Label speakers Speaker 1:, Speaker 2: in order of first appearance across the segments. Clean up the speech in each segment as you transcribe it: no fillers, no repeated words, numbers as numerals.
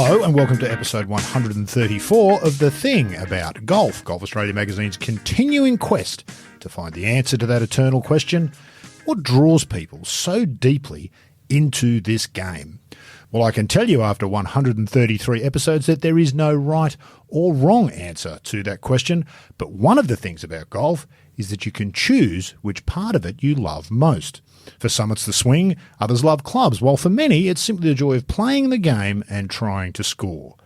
Speaker 1: Hello and welcome to episode 134 of The Thing About Golf, Golf Australia magazine's continuing quest to find the answer to that eternal question: what draws people so deeply into this game? Well, I can tell you after 133 episodes that there is no right or wrong answer to that question, but one of the things about golf is that you can choose which part of it you love most. For some it's the swing, others love clubs, while for many it's simply the joy of playing the game and trying to score.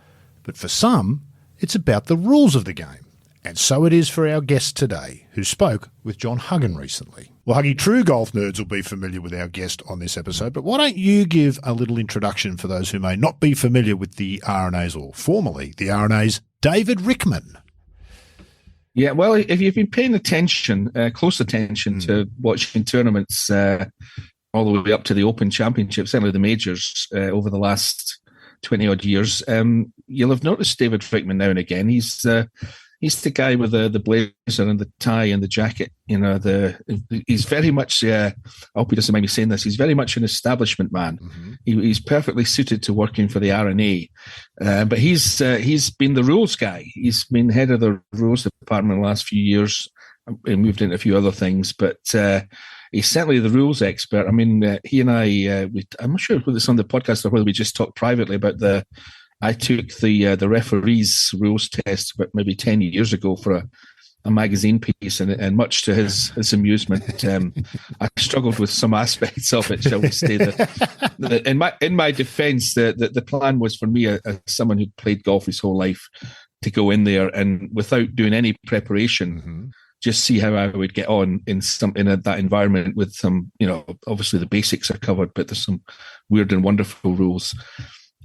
Speaker 1: But for some, it's about the rules of the game. And so it is for our guest today, who spoke with John Huggan recently. Well, Huggy, true golf nerds will be familiar with our guest on this episode, but why don't you give a little introduction for those who may not be familiar with the R&A's, or formerly the R&A's, David Rickman.
Speaker 2: Yeah, well, if you've been paying attention, close attention to watching tournaments all the way up to the Open Championship, certainly the majors, over the last 20-odd years, you'll have noticed David Rickman now and again. He's the guy with the blazer and the tie and the jacket. You know, he's very much, I hope he doesn't mind me saying this, he's very much an establishment man. Mm-hmm. He's perfectly suited to working for the R&A. But he's been the rules guy. He's been head of the rules department in the last few years. He moved into a few other things, but he's certainly the rules expert. I mean, he and I'm not sure whether it's on the podcast or whether we just talked privately about I took the referees rules test about maybe 10 years ago for a magazine piece, and much to his amusement, I struggled with some aspects of it, shall we say. In my defence, the plan was for me, as someone who'd played golf his whole life, to go in there and without doing any preparation, just see how I would get on in that environment with some, obviously the basics are covered, but there's some weird and wonderful rules.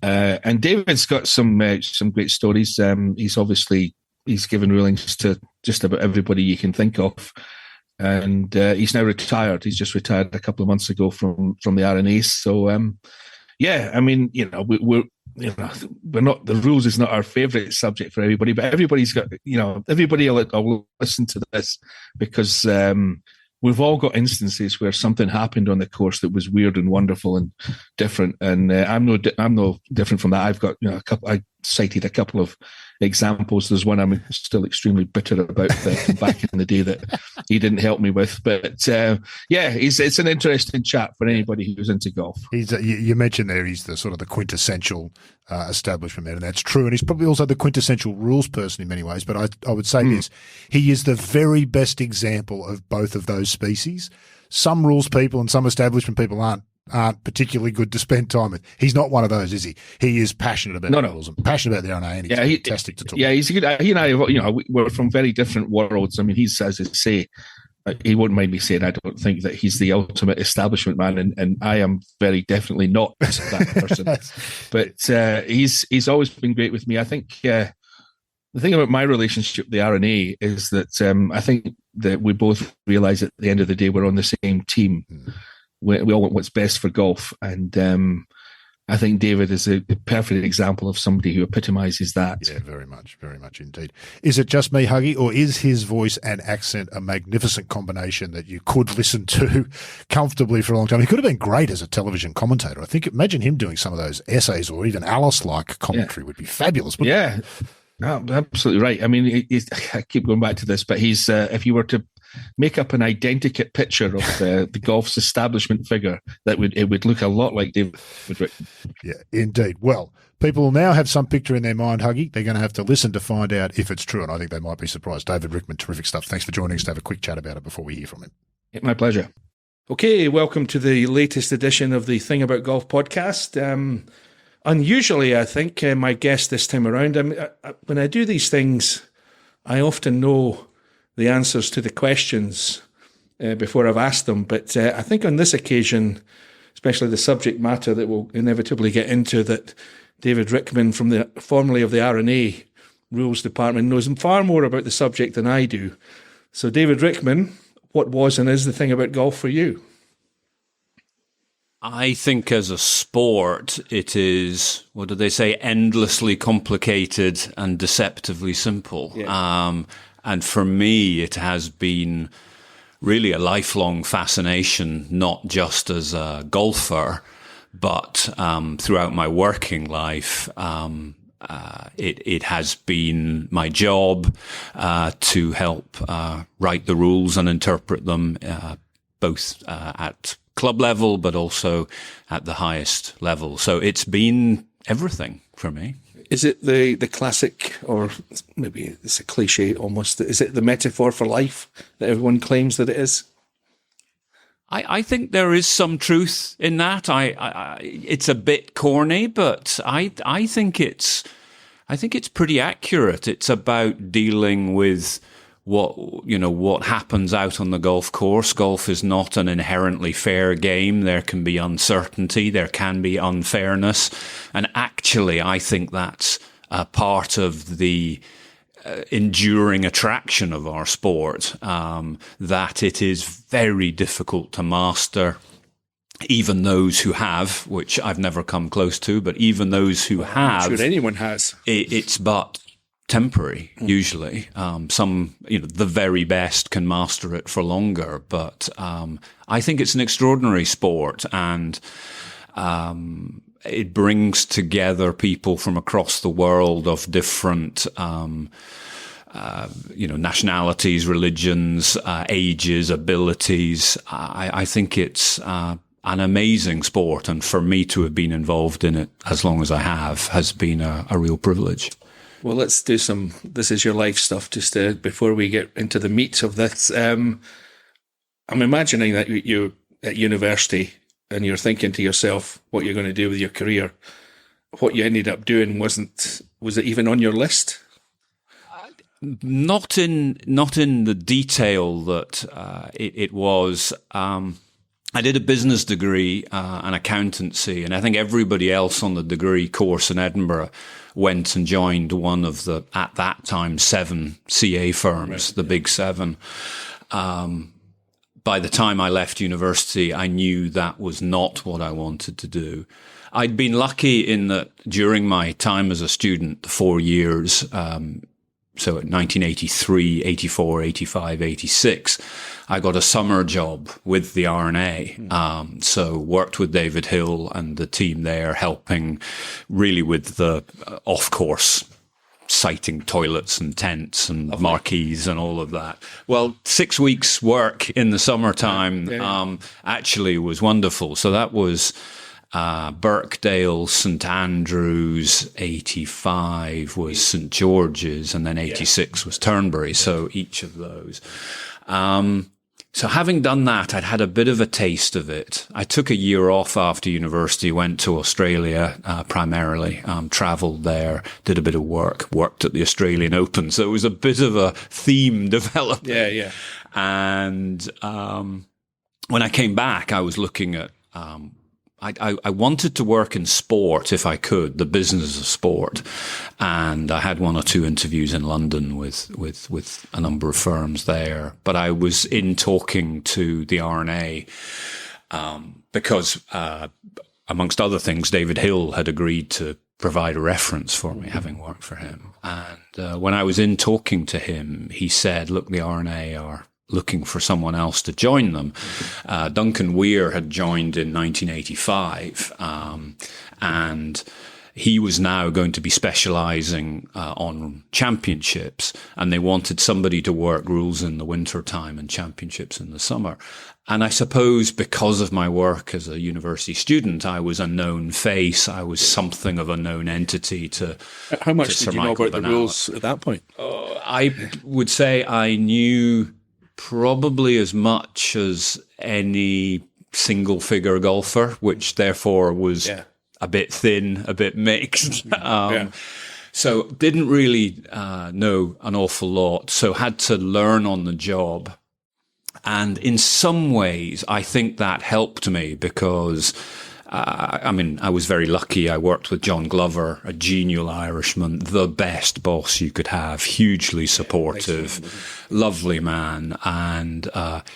Speaker 2: And David's got some great stories. He's given rulings to just about everybody you can think of, and he's now retired. He's just retired a couple of months ago from the R&A. So I mean, we're not, the rules is not our favourite subject for everybody, but everybody's got, everybody will listen to this because we've all got instances where something happened on the course that was weird and wonderful and different. And I'm no different from that. I've got I cited a couple of examples. There's one I'm still extremely bitter about from back in the day that he didn't help me with. But it's an interesting chat for anybody who's into golf.
Speaker 1: You mentioned there he's the sort of the quintessential establishment man, and that's true. And he's probably also the quintessential rules person in many ways. But I would say this: he is the very best example of both of those species. Some rules people and some establishment people aren't particularly good to spend time with. He's not one of those, is he? He is passionate about the rules and passionate about the R&A, and he's fantastic to talk to.
Speaker 2: Yeah, he's a good. He and I, we're from very different worlds. I mean, he's, as I say, he won't mind me saying, I don't think that he's the ultimate establishment man, and I am very definitely not that person. But he's always been great with me. I think the thing about my relationship with the R&A is that I think that we both realise at the end of the day we're on the same team. We all want what's best for golf, and I think David is a perfect example of somebody who epitomises that.
Speaker 1: Yeah, very much indeed. Is it just me, Huggy, or is his voice and accent a magnificent combination that you could listen to comfortably for a long time? He could have been great as a television commentator. I think, imagine him doing some of those essays or even Alice-like commentary would be fabulous.
Speaker 2: Yeah, no, absolutely right. I mean, I keep going back to this, but he's if you were to make up an identikit picture of the golf's establishment figure, it would look a lot like David Rickman.
Speaker 1: Yeah, indeed. Well, people will now have some picture in their mind, Huggy. They're going to have to listen to find out if it's true, and I think they might be surprised. David Rickman, terrific stuff. Thanks for joining us to have a quick chat about it before we hear from him.
Speaker 2: Yeah, my pleasure.
Speaker 3: Okay, welcome to the latest edition of the Thing About Golf podcast. Unusually, I think, my guest this time around, when I do these things, I often know the answers to the questions before I've asked them. But I think on this occasion, especially the subject matter that we'll inevitably get into, that David Rickman, formerly of the R&A Rules Department, knows far more about the subject than I do. So David Rickman, what was and is the thing about golf for you?
Speaker 4: I think as a sport, it is, what do they say, endlessly complicated and deceptively simple. Yeah. And for me, it has been really a lifelong fascination, not just as a golfer, But throughout my working life, it has been my job to help write the rules and interpret them, both at club level, but also at the highest level. So it's been everything for me.
Speaker 3: Is it the classic, or maybe it's a cliche almost, is it the metaphor for life that everyone claims that it is?
Speaker 4: I think there is some truth in that. It's a bit corny, but I think it's pretty accurate. It's about dealing with what happens out on the golf course. Golf is not an inherently fair game. There can be uncertainty. There can be unfairness. And actually, I think that's a part of the enduring attraction of our sport, that it is very difficult to master. Even those who have, which I've never come close to, but even those who have,
Speaker 3: I'm sure anyone has.
Speaker 4: It's but temporary, usually. Some, the very best can master it for longer, but I think it's an extraordinary sport, and it brings together people from across the world of different nationalities, religions, ages, abilities. I think it's an amazing sport, and for me to have been involved in it as long as I have has been a real privilege.
Speaker 3: Well, let's do some This Is Your Life stuff just before we get into the meat of this. I'm imagining that you're at university and you're thinking to yourself what you're going to do with your career. What you ended up doing was it even on your list?
Speaker 4: Not in the detail that it was. I did a business degree and accountancy, and I think everybody else on the degree course in Edinburgh went and joined one of the, at that time, 7 CA firms, the big 7. By the time I left university, I knew that was not what I wanted to do. I'd been lucky in that during my time as a student, the 4 years, so at 1983, 84, 85, 86, I got a summer job with the RNA. So worked with David Hill and the team there, helping really with the off-course siting toilets and tents and marquees and all of that. Well, 6 weeks work in the summertime actually was wonderful. So that was Birkdale, St Andrews, 85 was St George's, and then 86 was Turnberry. So each of those. So having done that, I'd had a bit of a taste of it. I took a year off after university, went to Australia primarily, travelled there, did a bit of worked at the Australian Open. So it was a bit of a theme developing.
Speaker 3: Yeah.
Speaker 4: And when I came back, I was looking at I wanted to work in sport if I could, the business of sport. And I had 1 or 2 interviews in London with a number of firms there. But I was in talking to the RNA because, amongst other things, David Hill had agreed to provide a reference for me, having worked for him. And when I was in talking to him, he said, look, the RNA are looking for someone else to join them. Duncan Weir had joined in 1985, and he was now going to be specializing on championships, and they wanted somebody to work rules in the winter time and championships in the summer. And I suppose because of my work as a university student, I was a known face. I was something of a known entity to
Speaker 3: How much
Speaker 4: to
Speaker 3: did you know about the rules at that point?
Speaker 4: I would say I knew probably as much as any single figure golfer, which therefore was a bit thin, a bit mixed. So didn't really know an awful lot. So had to learn on the job. And in some ways, I think that helped me because I was very lucky. I worked with John Glover, a genial Irishman, the best boss you could have, hugely supportive, lovely man. And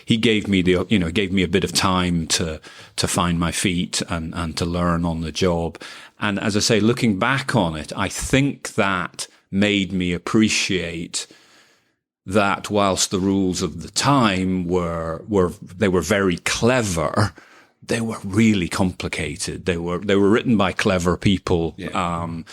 Speaker 4: he gave me gave me a bit of time to find my feet and to learn on the job. And as I say, looking back on it, I think that made me appreciate that whilst the rules of the time were very clever, they were really complicated. They were written by clever people. Yeah.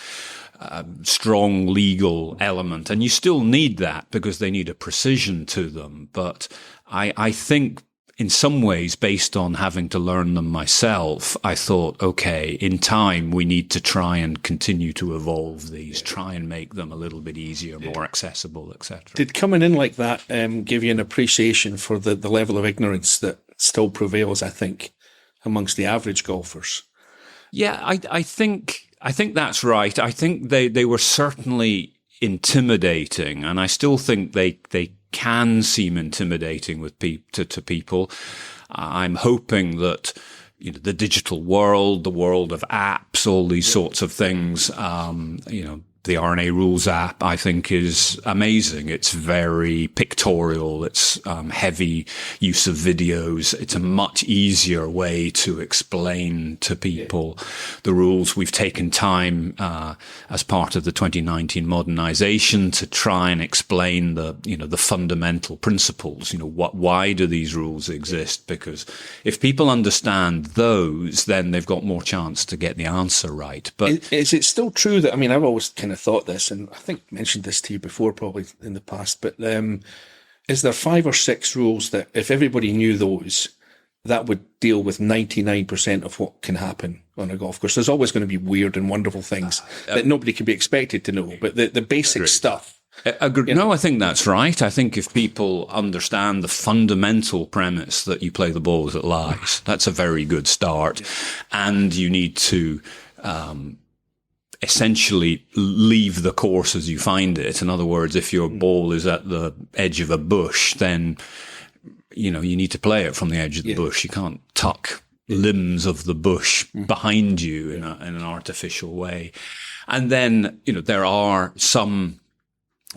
Speaker 4: Strong legal element, and you still need that because they need a precision to them. But I think in some ways, based on having to learn them myself, I thought, okay, in time, we need to try and continue to evolve these, try and make them a little bit easier, more accessible, etc.
Speaker 3: Did coming in like that give you an appreciation for the level of ignorance that still prevails, I think, amongst the average golfers?
Speaker 4: Yeah, I think that's right. I think they were certainly intimidating, and I still think they can seem intimidating to people. I'm hoping that the digital world, the world of apps, all these sorts of things, the RNA Rules app, I think, is amazing. It's very pictorial. It's heavy use of videos. It's a much easier way to explain to people the rules. We've taken time as part of the 2019 modernization to try and explain the fundamental principles. Why do these rules exist? Because if people understand those, then they've got more chance to get the answer right. But
Speaker 3: is it still true that, I've always kind of thought this, and I think I mentioned this to you before probably in the past, but is there 5 or 6 rules that if everybody knew those, that would deal with 99% of what can happen on a golf course? There's always going to be weird and wonderful things that nobody can be expected to know, but the basic stuff.
Speaker 4: No, I think that's right. I think if people understand the fundamental premise that you play the ball as it lies, that's a very good start. And you need to essentially leave the course as you find it. In other words, if your ball is at the edge of a bush, then you need to play it from the edge of the bush. You can't tuck limbs of the bush behind you in an artificial way. And then there are some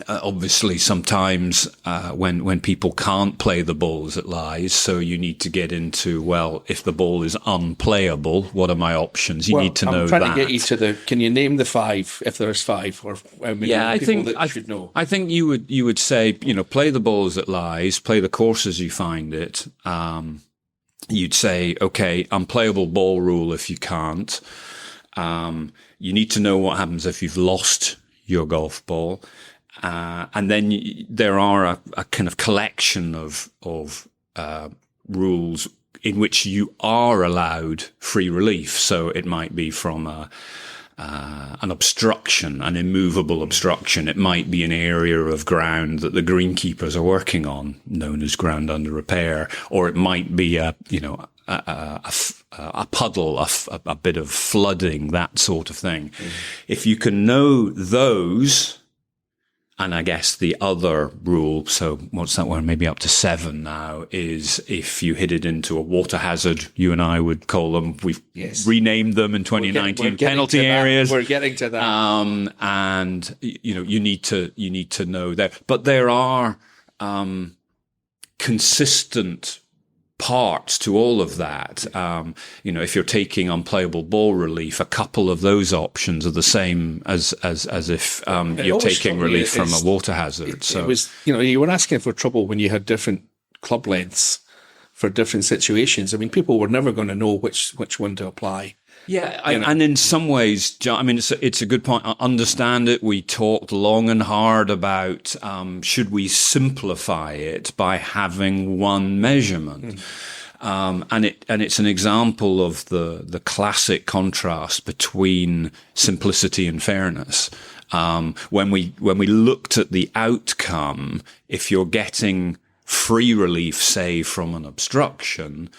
Speaker 4: obviously sometimes when people can't play the ball as it lies, so you need to get into, well, if the ball is unplayable, what are my options? You need to know that. I'm trying
Speaker 3: to get you to can you name the 5, if there is 5, or
Speaker 4: I think that should know? I think you would say, play the ball as it lies, play the course as you find it. You'd say, okay, unplayable ball rule if you can't. You need to know what happens if you've lost your golf ball. And then there are a kind of collection of rules in which you are allowed free relief. So it might be from an obstruction, an immovable obstruction. It might be an area of ground that the greenkeepers are working on, known as ground under repair, or it might be a puddle, a bit of flooding, that sort of thing. If you can know those. And I guess the other rule, so what's that one? Maybe up to 7 now, is if you hit it into a water hazard, you and I would call them, we've renamed them in 2019 penalty areas.
Speaker 3: We're getting to that.
Speaker 4: And you need to know that. But there are consistent parts to all of that. If you're taking unplayable ball relief, a couple of those options are the same as if you're taking relief from a water hazard.
Speaker 3: So it was, you were asking for trouble when you had different club lengths for different situations. People were never going to know which one to apply.
Speaker 4: Yeah, and in some ways, it's a good point. I understand it. We talked long and hard about should we simplify it by having one measurement, and it's an example of the classic contrast between simplicity and fairness. When we looked at the outcome, if you're getting free relief, say from an obstruction,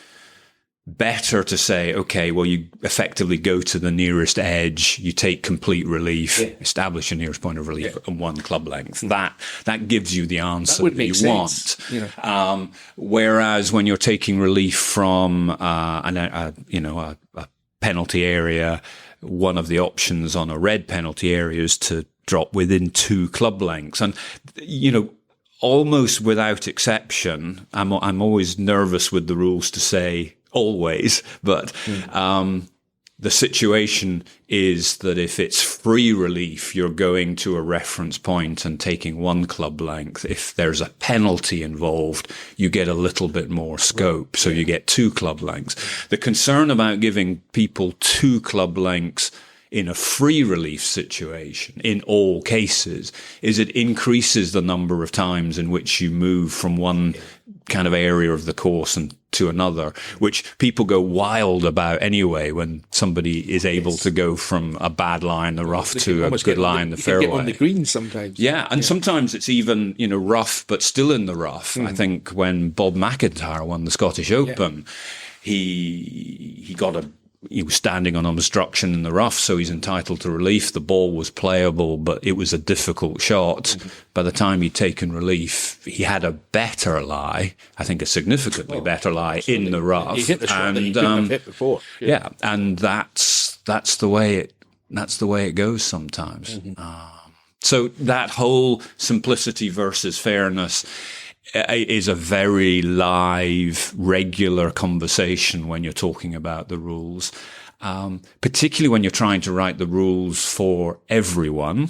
Speaker 4: better to say, okay, well, you effectively go to the nearest edge, you take complete relief, establish a nearest point of relief on one club length. That gives you the answer that you want. Whereas when you're taking relief from a penalty area, one of the options on a red penalty area is to drop within 2 club lengths. And, almost without exception, I'm always nervous with the rules to say always, but the situation is that if it's free relief, you're going to a reference point and taking 1 club length. If there's a penalty involved, you get a little bit more scope. So you get 2 club lengths. The concern about giving people 2 club lengths in a free relief situation, in all cases, is it increases the number of times in which you move from one kind of area of the course and to another, which people go wild about anyway when somebody is able to go from a bad lie in the rough to a good lie in the fairway.
Speaker 3: Get on the green sometimes.
Speaker 4: Yeah, and sometimes it's even, rough, but still in the rough. I think when Bob McIntyre won the Scottish Open, he was standing on obstruction in the rough, so he's entitled to relief. The ball was playable, but it was a difficult shot. By the time he'd taken relief, he had a better lie, I think a significantly better lie in the rough.
Speaker 3: He hit the shot that he couldn't have hit before.
Speaker 4: Yeah, and that's the way it goes sometimes. So that whole simplicity versus fairness is a very live, regular conversation when you're talking about the rules, particularly when you're trying to write the rules for everyone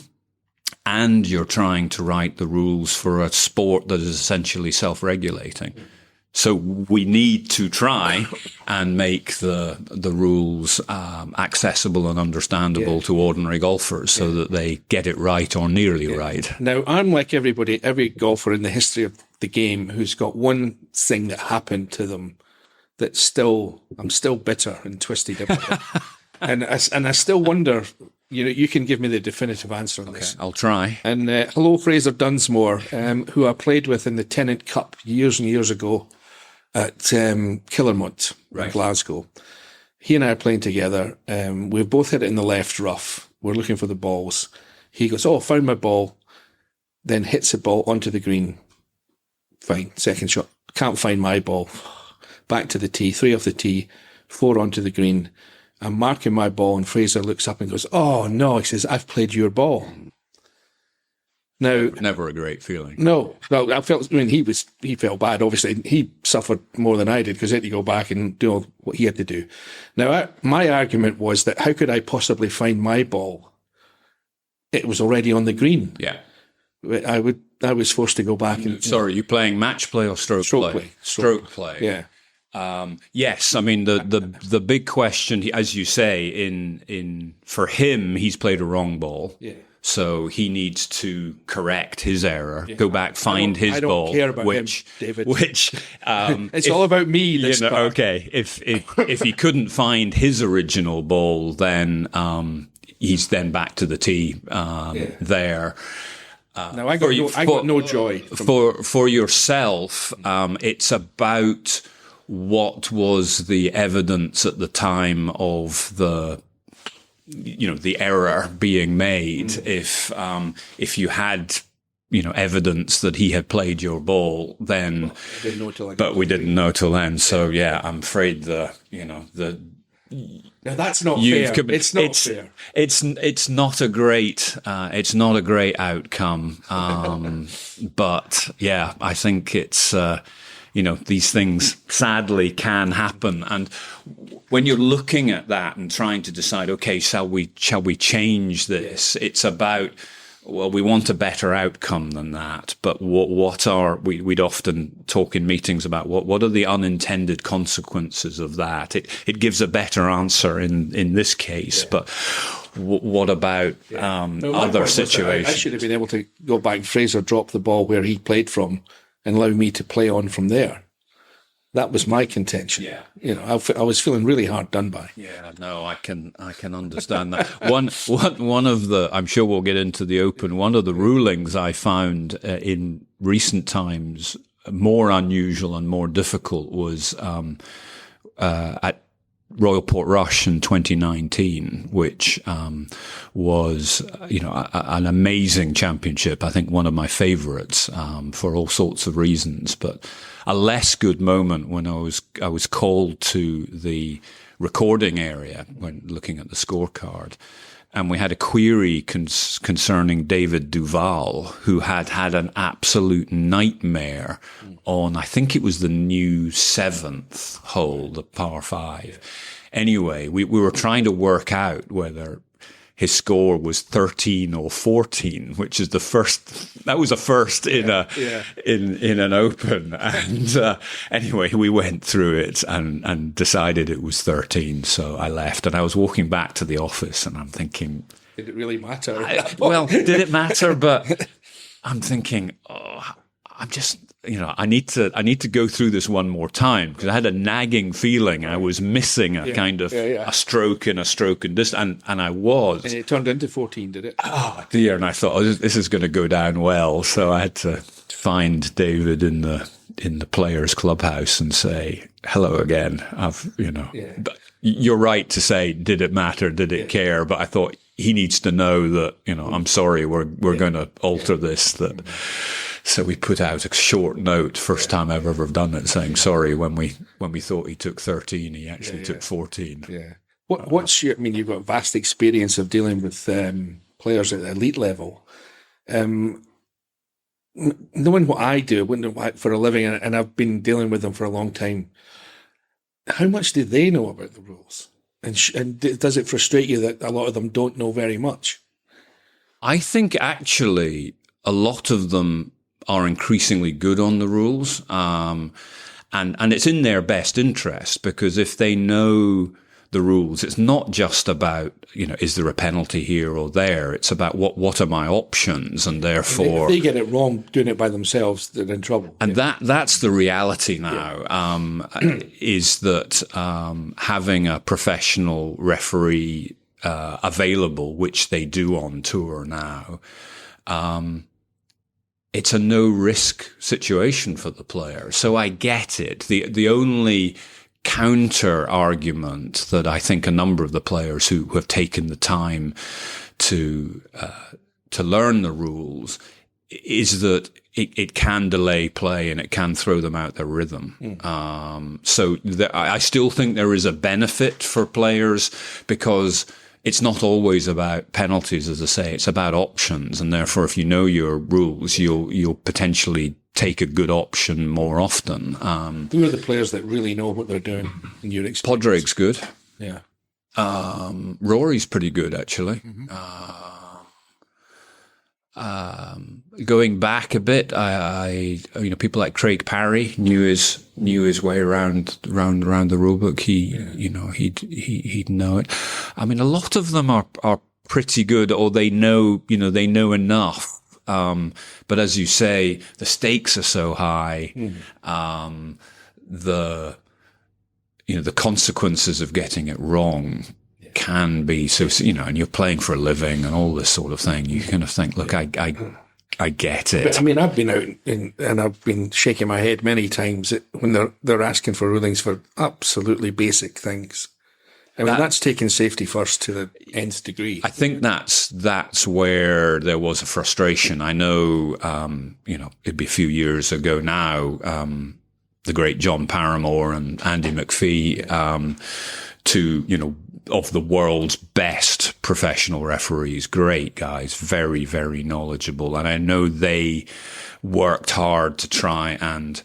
Speaker 4: and you're trying to write the rules for a sport that is essentially self-regulating. So we need to try and make the rules accessible and understandable to ordinary golfers so that they get it right or nearly right.
Speaker 3: Now, I'm like every golfer in the history of the game who's got one thing that happened to them that I'm still bitter and twisted about it. and I still wonder, you can give me the definitive answer on this.
Speaker 4: I'll try.
Speaker 3: And hello, Fraser Dunsmore, who I played with in the Tennant Cup years and years ago at Killermont in Glasgow. He and I are playing together. We've both hit it in the left rough. We're looking for the balls. He goes, found my ball, then hits the ball onto the green. Fine, second shot. Can't find my ball. Back to the tee, 3 off the tee, 4 onto the green. I'm marking my ball, and Fraser looks up and goes, "Oh, no," he says, "I've played your ball." Now,
Speaker 4: never a great feeling.
Speaker 3: No, he felt bad. Obviously, he suffered more than I did because he had to go back and do what he had to do. Now, my argument was that how could I possibly find my ball? It was already on the green.
Speaker 4: Yeah,
Speaker 3: I was forced to go back and.
Speaker 4: Sorry, you playing match play or stroke play? Stroke play.
Speaker 3: Yeah.
Speaker 4: Yes, I mean the big question, as you say, in for him, he's played a wrong ball. Yeah. So he needs to correct his error, go back, find his ball. I don't care about him, David.
Speaker 3: It's all about me. This part.
Speaker 4: Okay, if he couldn't find his original ball, then he's then back to the tee there.
Speaker 3: Now I got no joy
Speaker 4: for yourself. It's about what was the evidence at the time of the error being made. If you had evidence that he had played your ball, then we didn't know till then. So I'm afraid now
Speaker 3: that's not fair. It's not fair.
Speaker 4: It's not a great outcome. But I think it's these things sadly can happen. And when you're looking at that and trying to decide, okay, shall we change this? It's about, we want a better outcome than that. But we'd often talk in meetings about what are the unintended consequences of that? It gives a better answer in this case, but what about other situations?
Speaker 3: I should have been able to go back. Fraser dropped the ball where he played from and allow me to play on from there. That was my contention. Yeah. I was feeling really hard done by.
Speaker 4: Yeah, no, I can understand that. One of the, I'm sure we'll get into the Open, one of the rulings I found in recent times more unusual and more difficult was at Royal Portrush in 2019, which was an amazing championship. I think one of my favourites for all sorts of reasons. But a less good moment when I was called to the recording area when looking at the scorecard, and we had a query concerning David Duval, who had an absolute nightmare on, I think it was the new 7th hole, the par 5. Anyway, we were trying to work out whether his score was 13 or 14, which is that was a first in an Open. And anyway, we went through it and decided it was 13. So I left, and I was walking back to the office, and I'm thinking,
Speaker 3: did it really matter?
Speaker 4: Did it matter? But I'm thinking, I'm just, I need to go through this one more time, because I had a nagging feeling I was missing a kind of a stroke and this, and I was.
Speaker 3: And it turned into 14, did it?
Speaker 4: Oh dear! And I thought, this is going to go down well. So I had to find David in the players' clubhouse and say hello again. You're right to say, did it matter? Did it care? But I thought he needs to know that I'm sorry. We're going to alter this. So we put out a short note, first time I've ever done it, saying sorry. When we thought he took 13, he actually took 14.
Speaker 3: Yeah. What's your? I mean, you've got vast experience of dealing with players at the elite level. Knowing what I do for a living, and I've been dealing with them for a long time. How much do they know about the rules? And does it frustrate you that a lot of them don't know very much?
Speaker 4: I think actually a lot of them are increasingly good on the rules, and it's in their best interest, because if they know the rules, it's not just about, is there a penalty here or there? It's about what are my options, and therefore,
Speaker 3: if they get it wrong doing it by themselves, they're in trouble.
Speaker 4: And that's the reality now. Is that having a professional referee available, which they do on tour now. It's a no-risk situation for the player. So I get it. The only counter-argument that I think a number of the players who have taken the time to learn the rules is that it can delay play and it can throw them out their rhythm. I still think there is a benefit for players, because it's not always about penalties, as I say. It's about options, and therefore, if you know your rules, you'll potentially take a good option more often.
Speaker 2: Who are the players that really know what they're doing in your experience?
Speaker 4: Padraig's good.
Speaker 2: Yeah.
Speaker 4: Rory's pretty good, actually.
Speaker 2: Mm-hmm.
Speaker 4: Going back a bit, I people like Craig Parry knew his way around the rule book. He'd know it. I mean, a lot of them are pretty good, or they know enough. But as you say, the stakes are so high. The consequences of getting it wrong can be so, and you're playing for a living and all this sort of thing. You kind of think, look, I get it.
Speaker 2: But, I mean, I've been out and I've been shaking my head many times when they're asking for rulings for absolutely basic things. I mean, that's taking safety first to the nth degree.
Speaker 4: I think that's where there was a frustration. I know, it'd be a few years ago now, the great John Paramore and Andy McPhee, two, of the world's best professional referees, great guys, very, very knowledgeable. And I know they worked hard to try and,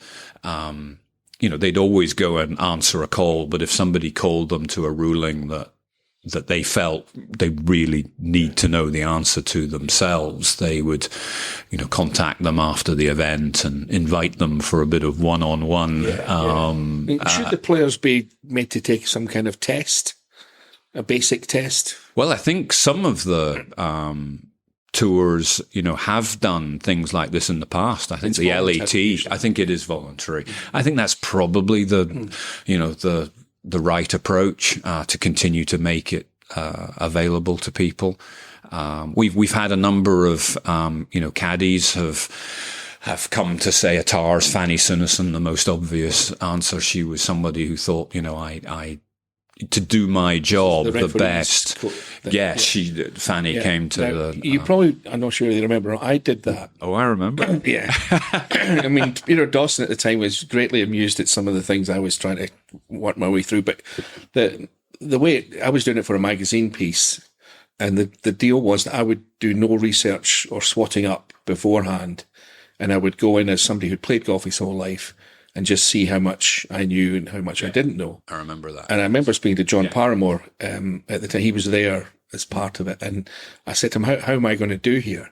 Speaker 4: they'd always go and answer a call, but if somebody called them to a ruling that they felt they really need to know the answer to themselves, they would, contact them after the event and invite them for a bit of one-on-one.
Speaker 2: Should the players be made to take some kind of test, a basic test?
Speaker 4: Well, I think some of the tours, have done things like this in the past. I think the LAT, I think it is voluntary. I think that's probably the right approach to continue to make it available to people. We've had a number of caddies have come to say Atar's Fanny Sunnison, the most obvious answer. She was somebody who thought, I to do my job the best. Fanny came to the.
Speaker 2: You probably, I'm not sure you remember. I did that.
Speaker 4: Oh, I remember.
Speaker 2: Yeah. I mean, Peter Dawson at the time was greatly amused at some of the things I was trying to work my way through. But the way I was doing it for a magazine piece,
Speaker 3: And the deal was that I would do no research or swatting up beforehand. And I would go in as somebody who'd played golf his whole life and just see how much I knew and how much I didn't know.
Speaker 4: I remember that.
Speaker 3: And I remember speaking to John Paramore at the time. He was there as part of it. And I said to him, how am I going to do here?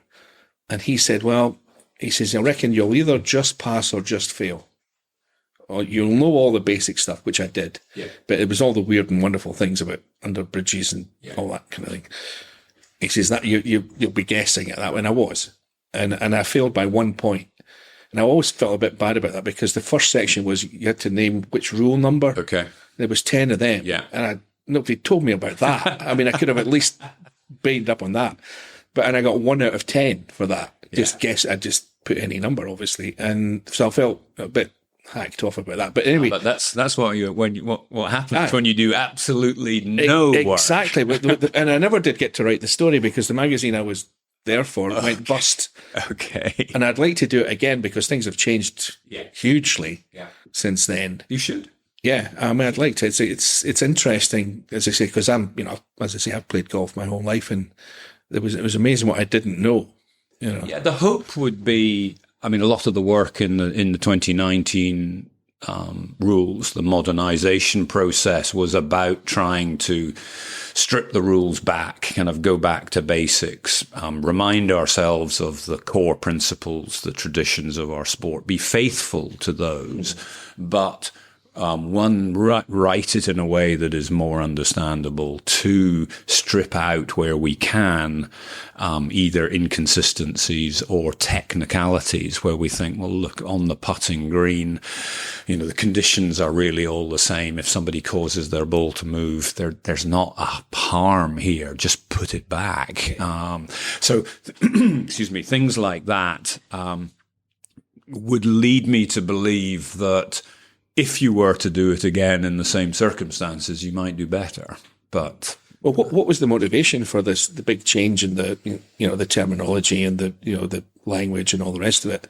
Speaker 3: And he said, well, he says, I reckon you'll either just pass or just fail. Or you'll know all the basic stuff, which I did. Yeah. But it was all the weird and wonderful things about under bridges and all that kind of thing. He says that you'll be guessing at that, and I was. And I failed by 1 point. And I always felt a bit bad about that because the first section was you had to name which rule number.
Speaker 4: Okay.
Speaker 3: There was 10 of them.
Speaker 4: Yeah.
Speaker 3: And nobody told me about that. I mean, I could have at least baited up on that. And I got 1 out of 10 for that. I just put any number, obviously. And so I felt a bit hacked off about that. But anyway.
Speaker 4: But that's what happens when you do absolutely no work.
Speaker 3: Exactly. And I never did get to write the story because the magazine I was therefore went bust.
Speaker 4: Okay.
Speaker 3: And I'd like to do it again because things have changed hugely since then.
Speaker 4: You should.
Speaker 3: Yeah, I mean, I'd like to. It's interesting, as I say, because I've played golf my whole life, and it was amazing what I didn't know.
Speaker 4: Yeah, the hope would be. I mean, a lot of the work in the 2019 rules, the modernization process, was about trying to strip the rules back, kind of go back to basics, remind ourselves of the core principles, the traditions of our sport, be faithful to those, but write it in a way that is more understandable, to strip out where we can either inconsistencies or technicalities where we think, well, look, on the putting green, the conditions are really all the same. If somebody causes their ball to move, there's not a harm here. Just put it back. So, excuse me, things like that would lead me to believe that if you were to do it again in the same circumstances, you might do better. But
Speaker 3: what was the motivation for this? The big change in the terminology and the language and all the rest of it.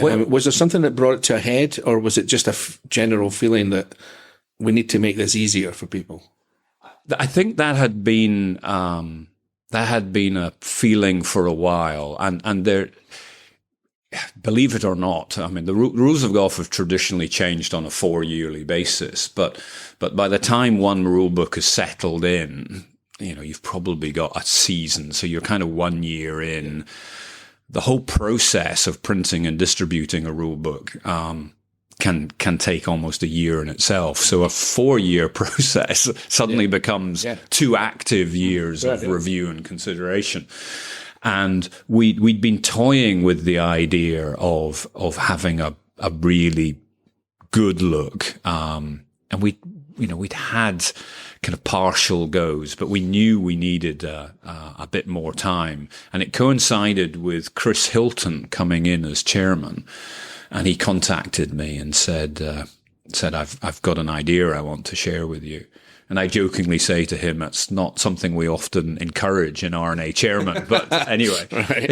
Speaker 3: Was there something that brought it to a head, or was it just a general feeling that we need to make this easier for people?
Speaker 4: I think that had been a feeling for a while, and there. Believe it or not, I mean, the rules of golf have traditionally changed on a 4-yearly basis, but by the time one rule book is settled in, you've probably got a season, so you're kind of 1 year in. The whole process of printing and distributing a rule book can take almost a year in itself. So a 4-year process suddenly becomes 2 active years of review and consideration. And we'd been toying with the idea of having a really good look. And we'd had kind of partial goes, but we knew we needed a bit more time. And it coincided with Chris Hilton coming in as chairman. And he contacted me and said, I've got an idea I want to share with you. And I jokingly say to him, it's not something we often encourage in R&A chairman. But anyway, right.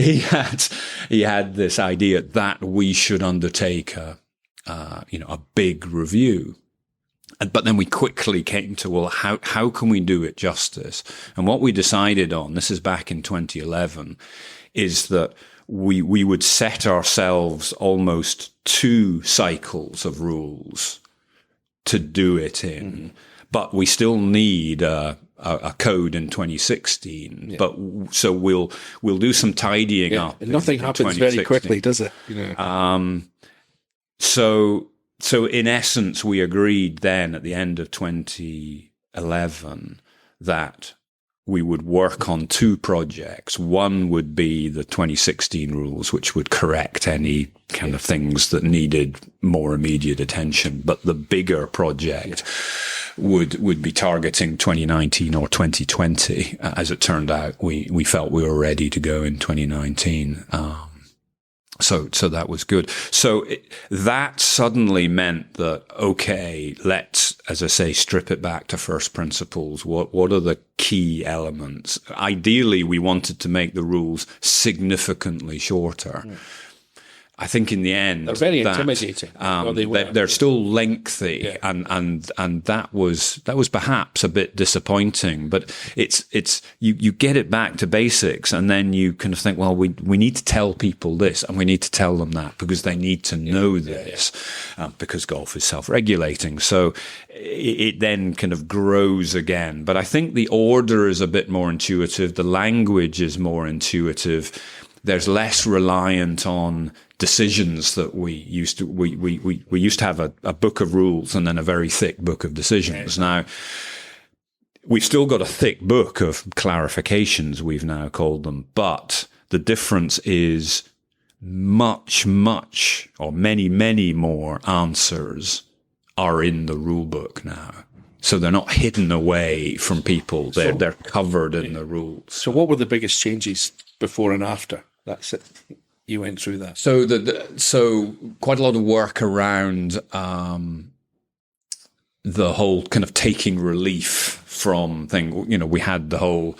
Speaker 4: he had this idea that we should undertake a big review. But then we quickly came to, well, how can we do it justice? And what we decided on, this is back in 2011, is that we would set ourselves almost 2 cycles of rules to do it in. Mm-hmm. But we still need a code in 2016. Yeah. But so we'll do some tidying up.
Speaker 3: And nothing happens very quickly, does it?
Speaker 4: So in essence, we agreed then at the end of 2011 that we would work on 2 projects. One would be the 2016 rules, which would correct any kind of things that needed more immediate attention. But the bigger project would be targeting 2019 or 2020. As it turned out, we felt we were ready to go in 2019. So that was good. So that suddenly meant that, okay, let's, as I say, strip it back to first principles. What are the key elements? Ideally, we wanted to make the rules significantly shorter. I think in the end
Speaker 3: they're very intimidating.
Speaker 4: They're still lengthy, and that was perhaps a bit disappointing. But it's you get it back to basics, and then you kind of think, well, we need to tell people this, and we need to tell them that because they need to know this, because golf is self-regulating. So it then kind of grows again. But I think the order is a bit more intuitive. The language is more intuitive. There's less reliant on decisions that we used to have a book of rules and then a very thick book of decisions. Now, we've still got a thick book of clarifications, we've now called them, but the difference is much, or many more answers are in the rule book now. So they're not hidden away from people. They're covered in the rules.
Speaker 3: So what were the biggest changes before and after? That's it. You went through that.
Speaker 4: So so quite a lot of work around the whole kind of taking relief from thing. You know, we had the whole.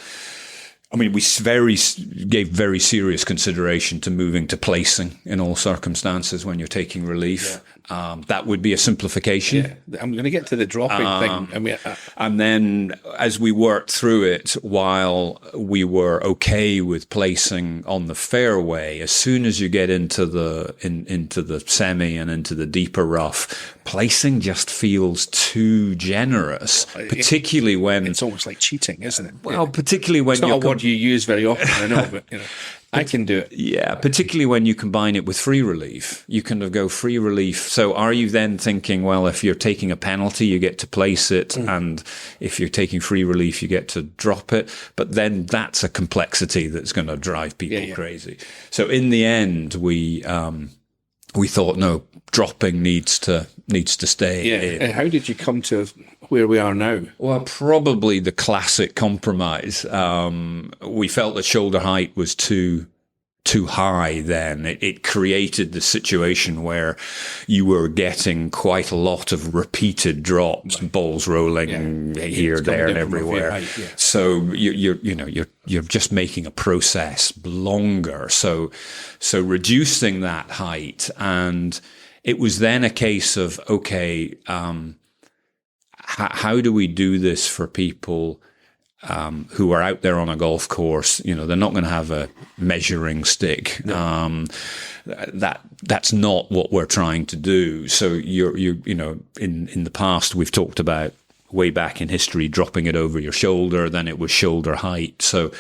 Speaker 4: I mean, we gave very serious consideration to moving to placing in all circumstances when you're taking relief. That would be a simplification.
Speaker 3: Yeah, I'm going to get to the dropping thing.
Speaker 4: And then as we worked through it, while we were okay with placing on the fairway, as soon as you get into the semi and into the deeper rough, placing just feels too generous, particularly when
Speaker 3: it's almost like cheating, isn't it?
Speaker 4: Well, particularly when
Speaker 3: it's not a word you use very often, I know, but I can do it.
Speaker 4: Yeah, particularly when you combine it with free relief. You kind of go free relief. So are you then thinking, well, if you're taking a penalty, you get to place it, and if you're taking free relief, you get to drop it? But then that's a complexity that's going to drive people crazy. So in the end, we thought, no, dropping needs to stay.
Speaker 3: Yeah. And how did you come to where we are now?
Speaker 4: Well, probably the classic compromise. We felt that shoulder height was too high then. It created the situation where you were getting quite a lot of repeated drops, balls rolling here, there, and everywhere. Height, So you're just making a process longer. So reducing that height, and it was then a case of, okay, how do we do this for people who are out there on a golf course? You know, they're not going to have a measuring stick. No. That's not what we're trying to do. So in the past, we've talked about way back in history, dropping it over your shoulder, then it was shoulder height. So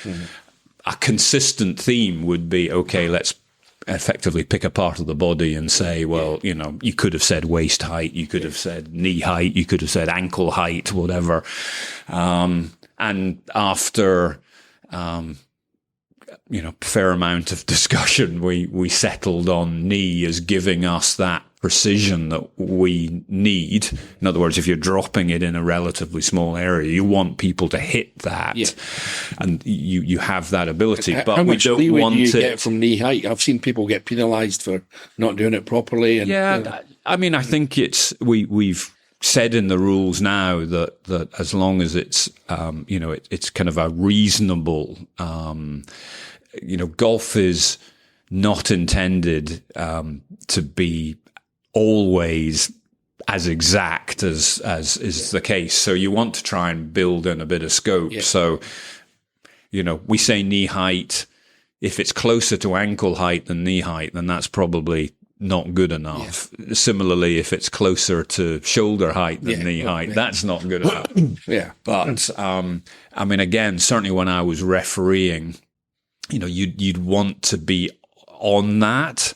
Speaker 4: a consistent theme would be, okay, let's effectively pick a part of the body and say, well, you could have said waist height, you could have said knee height, you could have said ankle height, whatever. And after, fair amount of discussion, we settled on knee as giving us that precision that we need. In other words, if you're dropping it in a relatively small area, you want people to hit that, and you have that ability. But
Speaker 3: how much
Speaker 4: we don't want
Speaker 3: do you
Speaker 4: it
Speaker 3: get from knee height? I've seen people get penalised for not doing it properly. And,
Speaker 4: I mean, I think we've said in the rules now that as long as it's it's kind of a reasonable, golf is not intended to be always as exact as is the case. So you want to try and build in a bit of scope. Yeah. So, we say knee height. If it's closer to ankle height than knee height, then that's probably not good enough. Yeah. Similarly, if it's closer to shoulder height than knee height, that's not good enough. But, I mean, again, certainly when I was refereeing, you'd want to be on that,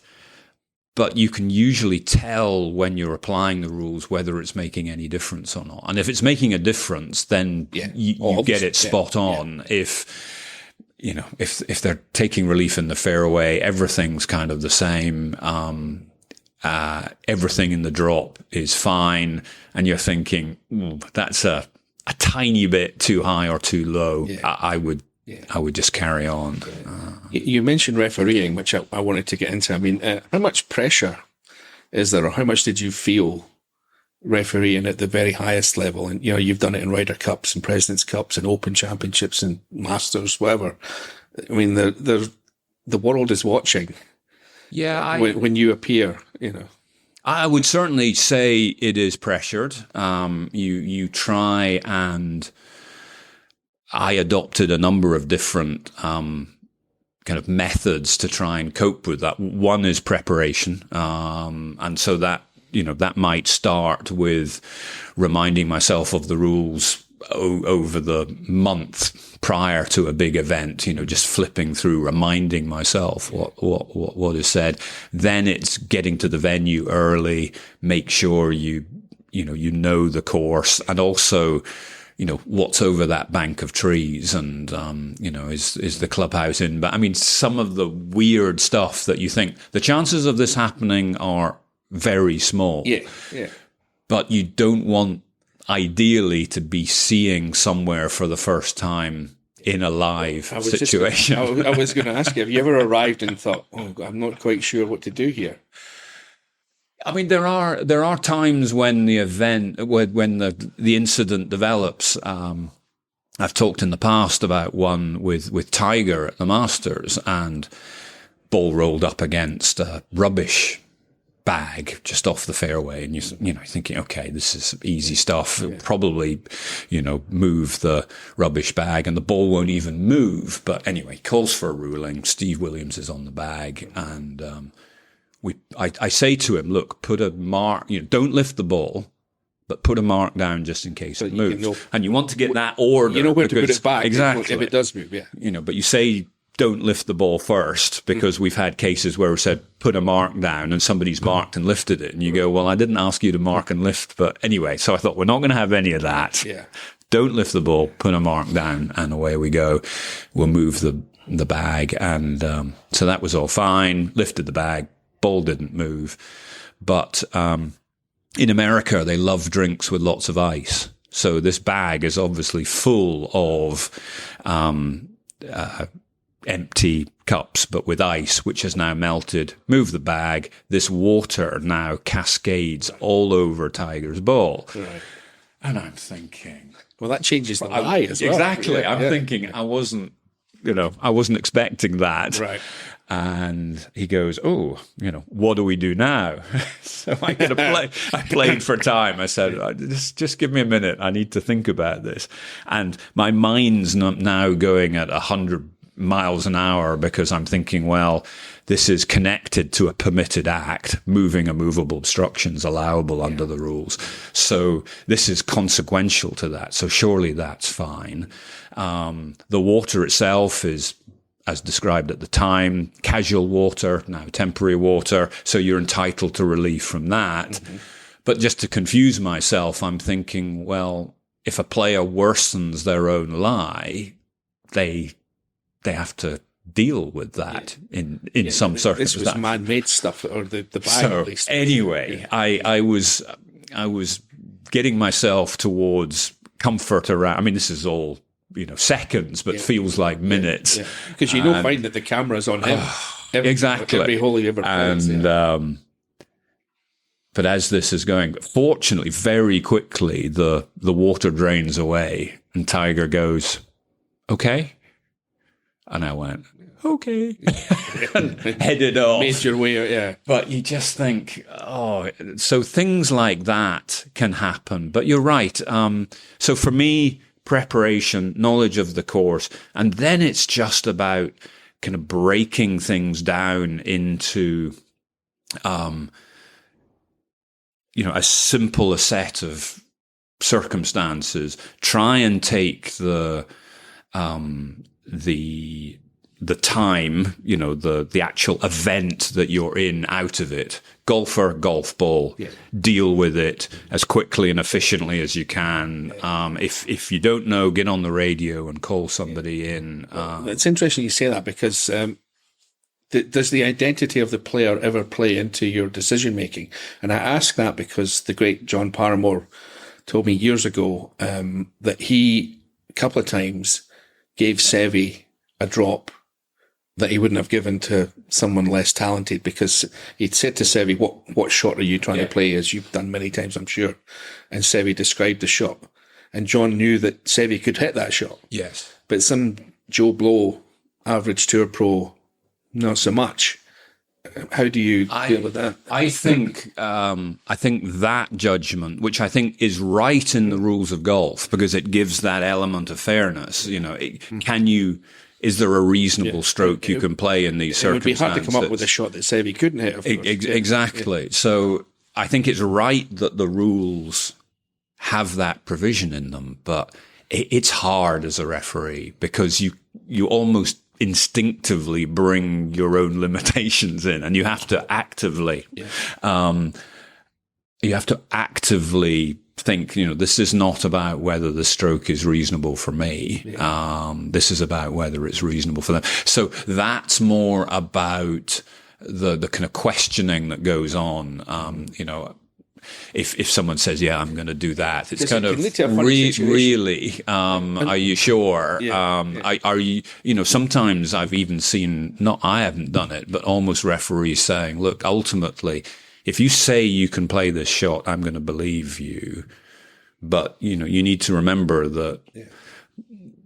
Speaker 4: but you can usually tell when you're applying the rules whether it's making any difference or not. And if it's making a difference, then you get it spot on. Yeah. If they're taking relief in the fairway, everything's kind of the same. Everything in the drop is fine, and you're thinking that's a tiny bit too high or too low. Yeah. I would just carry on.
Speaker 3: You mentioned refereeing, which I wanted to get into. I mean, how much pressure is there, or how much did you feel refereeing at the very highest level? And, you've done it in Ryder Cups and President's Cups and Open Championships and Masters, whatever. I mean, the world is watching.
Speaker 4: Yeah,
Speaker 3: when you appear,
Speaker 4: I would certainly say it is pressured. You try, and I adopted a number of different kind of methods to try and cope with that. One is preparation, and so that that might start with reminding myself of the rules over the month prior to a big event, just flipping through, reminding myself what is said. Then it's getting to the venue early, make sure you know the course, and also, what's over that bank of trees, and, is the clubhouse in? But I mean, some of the weird stuff that you think the chances of this happening are very small.
Speaker 3: Yeah.
Speaker 4: But you don't want, ideally, to be seeing somewhere for the first time in a live situation.
Speaker 3: I was going to ask you, have you ever arrived and thought, "Oh, I'm not quite sure what to do here"?
Speaker 4: I mean, there are times when the event, when the incident develops. I've talked in the past about one with Tiger at the Masters, and ball rolled up against a rubbish bag just off the fairway, and you're thinking, okay, this is easy stuff. It'll probably, move the rubbish bag, and the ball won't even move. But anyway, calls for a ruling. Steve Williams is on the bag, and I say to him, look, put a mark. Don't lift the ball, but put a mark down just in case it moves. And you want to get that order.
Speaker 3: You know where to put it back
Speaker 4: exactly
Speaker 3: if it does move. Yeah.
Speaker 4: But you say, don't lift the ball first, because we've had cases where we said, put a mark down, and somebody's marked and lifted it. And you go, well, I didn't ask you to mark and lift. But anyway, so I thought, we're not going to have any of that.
Speaker 3: Yeah.
Speaker 4: Don't lift the ball, put a mark down, and away we go. We'll move the bag. And so that was all fine. Lifted the bag. Ball didn't move. But in America, they love drinks with lots of ice. So this bag is obviously full of empty cups, but with ice, which has now melted. Move the bag. This water now cascades all over Tiger's ball.
Speaker 3: Right.
Speaker 4: And I'm thinking,
Speaker 3: well, that changes the lie as well.
Speaker 4: Exactly.
Speaker 3: Yeah,
Speaker 4: I'm thinking I wasn't expecting that.
Speaker 3: Right.
Speaker 4: And he goes, oh, what do we do now? So I played for time. I said, just give me a minute. I need to think about this. And my mind's now going at 100 miles an hour, because I'm thinking, well, this is connected to a permitted act. Moving a movable obstruction is allowable under the rules. So this is consequential to that. So surely that's fine. The water itself is, as described at the time, casual water, now temporary water. So you're entitled to relief from that. Mm-hmm. But just to confuse myself, I'm thinking, well, if a player worsens their own lie, they have to deal with that in some circumstances.
Speaker 3: This was man-made stuff, or the bag at least.
Speaker 4: Anyway, I was getting myself towards comfort around. I mean, this is all seconds, but feels like minutes.
Speaker 3: Because find that the camera's on him.
Speaker 4: Exactly.
Speaker 3: Every hole he ever plays.
Speaker 4: And but as this is going, fortunately, very quickly the water drains away, and Tiger goes, "Okay." And I went, okay, and headed off.
Speaker 3: Made your way, yeah.
Speaker 4: But you just think, so things like that can happen. But you're right. So for me, preparation, knowledge of the course, and then it's just about kind of breaking things down into, as simple a set of circumstances. Try and take the time, the actual event that you're in out of it. Golfer, golf ball, deal with it as quickly and efficiently as you can. If you don't know, get on the radio and call somebody in.
Speaker 3: It's interesting you say that, because does the identity of the player ever play into your decision making? And I ask that because the great John Paramore told me years ago that he, a couple of times, gave Seve a drop that he wouldn't have given to someone less talented, because he'd said to Seve, what shot are you trying to play, as you've done many times, I'm sure. And Seve described the shot. And John knew that Seve could hit that shot.
Speaker 4: Yes.
Speaker 3: But some Joe Blow, average tour pro, not so much. How do you deal with that?
Speaker 4: I think that judgment, which I think is right in the rules of golf, because it gives that element of fairness. Is there a reasonable stroke you can play in these circumstances? It would be hard
Speaker 3: to come up with a shot that said he couldn't hit. Of course.
Speaker 4: Exactly. Yeah. So I think it's right that the rules have that provision in them, but it's hard as a referee because you almost instinctively bring your own limitations in, and you have to actively think, this is not about whether the stroke is reasonable for me. This is about whether it's reasonable for them. So that's more about the kind of questioning that goes on. If someone says, yeah, I'm going to do that, it's kind of really, are you sure? Are you, sometimes I've even seen, I haven't done it, but almost referees saying, look, ultimately, if you say you can play this shot, I'm going to believe you. But, you need to remember that,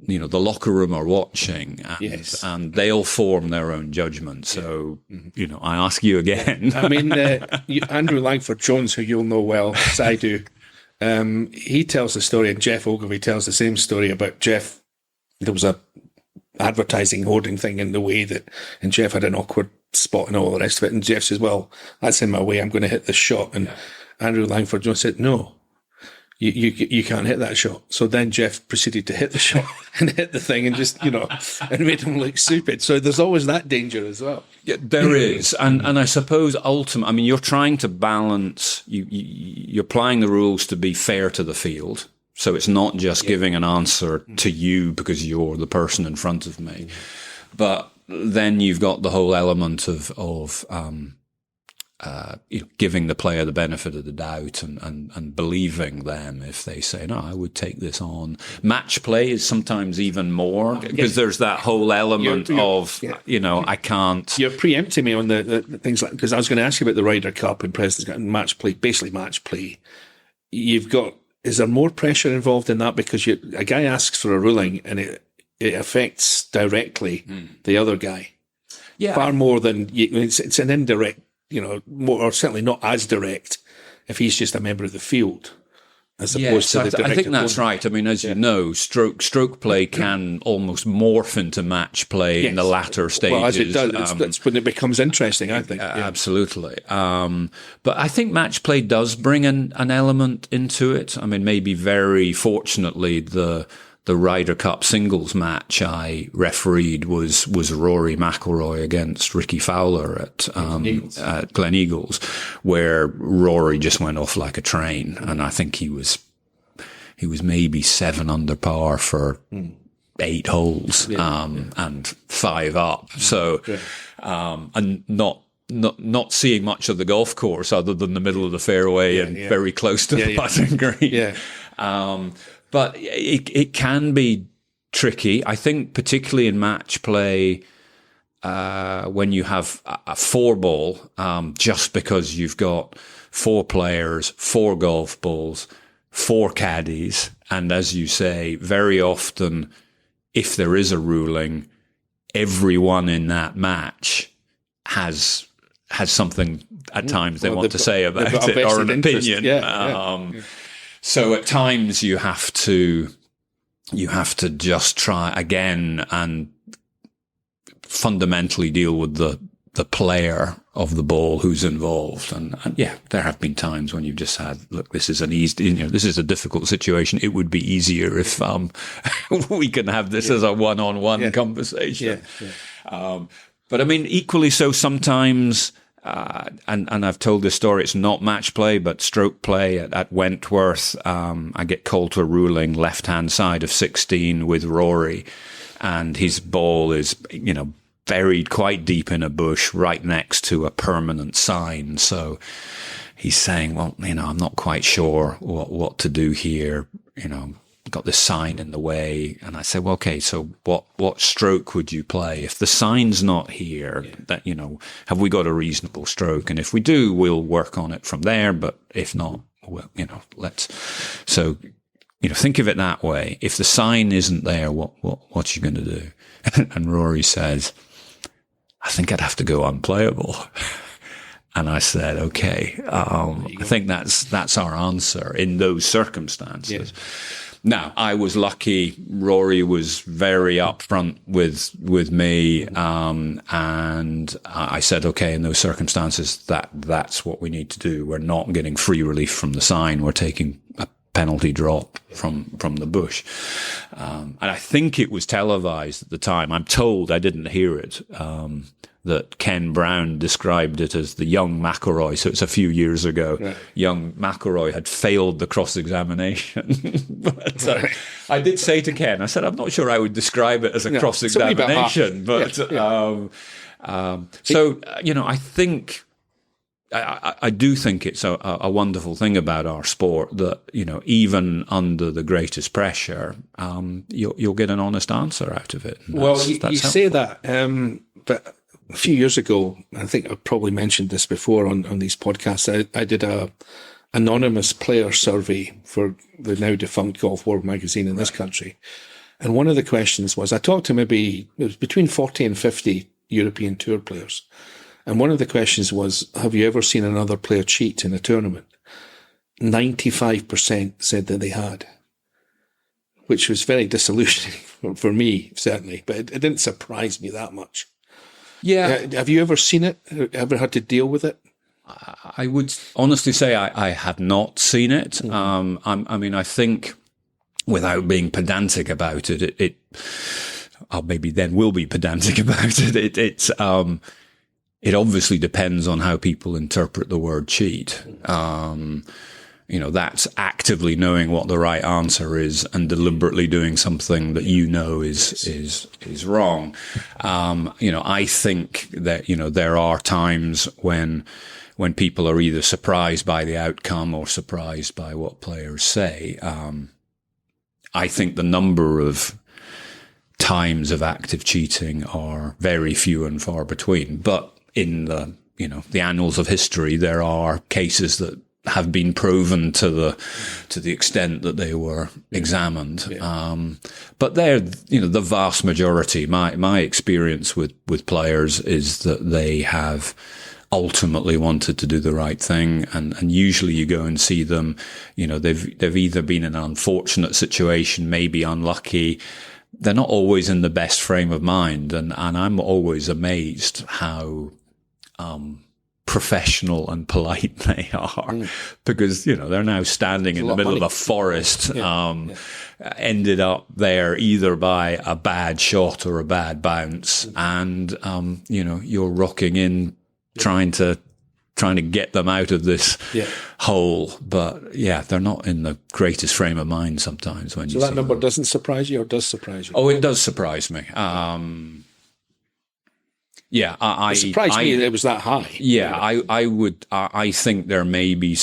Speaker 4: the locker room are watching and they'll form their own judgment. So, I ask you again.
Speaker 3: I mean, Andrew Langford-Jones, who you'll know well, as I do, he tells the story, and Jeff Ogilvie tells the same story about Jeff. There was a advertising hoarding thing in the way and Jeff had an awkward spot and all the rest of it. And Jeff says, well, that's in my way. I'm going to hit this shot. And Andrew Langford-Jones said, no. You can't hit that shot. So then Jeff proceeded to hit the shot and hit the thing and just, and made him look stupid. So there's always that danger as well.
Speaker 4: Yeah, there is. And I suppose ultimately, you're trying to balance, you're applying the rules to be fair to the field. So it's not just giving an answer to you because you're the person in front of me. But then you've got the whole element of giving the player the benefit of the doubt and believing them if they say, no, I would take this on. Match play is sometimes even more because there's that whole element of, I can't.
Speaker 3: You're preempting me on the things like, because I was going to ask you about the Ryder Cup and President's Cup and match play, basically match play. Is there more pressure involved in that? Because a guy asks for a ruling and it affects directly the other guy. Yeah. Far more than, it's an indirect, more, or certainly not as direct if he's just a member of the field, as opposed to the direct.
Speaker 4: I think that's right. As you know, stroke play can almost morph into match play in the latter stages.
Speaker 3: Well, as it does, that's when it becomes interesting, I think.
Speaker 4: Absolutely. But I think match play does bring an element into it. Maybe very fortunately, the Ryder Cup singles match I refereed was Rory McIlroy against Ricky Fowler at Gleneagles, where Rory just went off like a train, and I think he was maybe 7 under par for 8 holes and 5 up. So and not seeing much of the golf course other than the middle of the fairway and very close to the putting green. But it can be tricky. I think particularly in match play, when you have a 4-ball, just because you've got 4 players, 4 golf balls, 4 caddies, and as you say, very often, if there is a ruling, everyone in that match has something at times they want to say about it or an opinion. So at times you have to just try again and fundamentally deal with the player of the ball who's involved. And there have been times when you've just had, look, this is this is a difficult situation. It would be easier if we can have this as a one-on-one conversation. But equally so sometimes. And I've told this story, it's not match play, but stroke play at Wentworth. I get called to a ruling left-hand side of 16 with Rory, and his ball is, buried quite deep in a bush right next to a permanent sign. So he's saying, well, I'm not quite sure what to do here. Got this sign in the way. And I said, well, okay, so what stroke would you play? If the sign's not here, that, have we got a reasonable stroke? And if we do, we'll work on it from there. But if not, well, so think of it that way. If the sign isn't there, what you going to do? And Rory says, I think I'd have to go unplayable. And I said, okay, I think that's our answer in those circumstances. Yeah. Now, I was lucky. Rory was very upfront with me, and I said, okay, in those circumstances, that's what we need to do. We're not getting free relief from the sign. We're taking a penalty drop from the bush. And I think it was televised at the time. I'm told, I didn't hear it, that Ken Brown described it as the young McElroy. So it's a few years ago. Right. Young McElroy had failed the cross-examination. But I did say to Ken, I said, I'm not sure I would describe it as a cross-examination. But so, I think, I do think it's a wonderful thing about our sport that, even under the greatest pressure, you'll get an honest answer out of it.
Speaker 3: Well, you say that, but a few years ago, I think I've probably mentioned this before on these podcasts, I did a anonymous player survey for the now defunct Golf World magazine in this country. And one of the questions was, I talked to it was between 40 and 50 European Tour players. And one of the questions was, have you ever seen another player cheat in a tournament? 95% said that they had, which was very disillusioning for me, certainly. But it didn't surprise me that much. Yeah. Have you ever seen it? Ever had to deal with it?
Speaker 4: I would honestly say I have not seen it. Mm-hmm. I think, without being pedantic about it, maybe then will be pedantic about it. It obviously depends on how people interpret the word cheat. That's actively knowing what the right answer is and deliberately doing something that is wrong. I think that, there are times when people are either surprised by the outcome or surprised by what players say. I think the number of times of active cheating are very few and far between, but in the annals of history, there are cases that have been proven to the extent that they were examined. Yeah. But they're, the vast majority, my experience with players is that they have ultimately wanted to do the right thing. And usually you go and see them, they've either been in an unfortunate situation, maybe unlucky. They're not always in the best frame of mind. And I'm always amazed how, professional and polite they are, because they're now standing in the middle of a forest, ended up there either by a bad shot or a bad bounce, and you're rocking in, trying to get them out of this hole. But they're not in the greatest frame of mind sometimes when you see
Speaker 3: that number them. Doesn't surprise you, or does surprise you?
Speaker 4: Oh, it does surprise me.
Speaker 3: It surprised me that it was that high.
Speaker 4: Yeah, I think there may be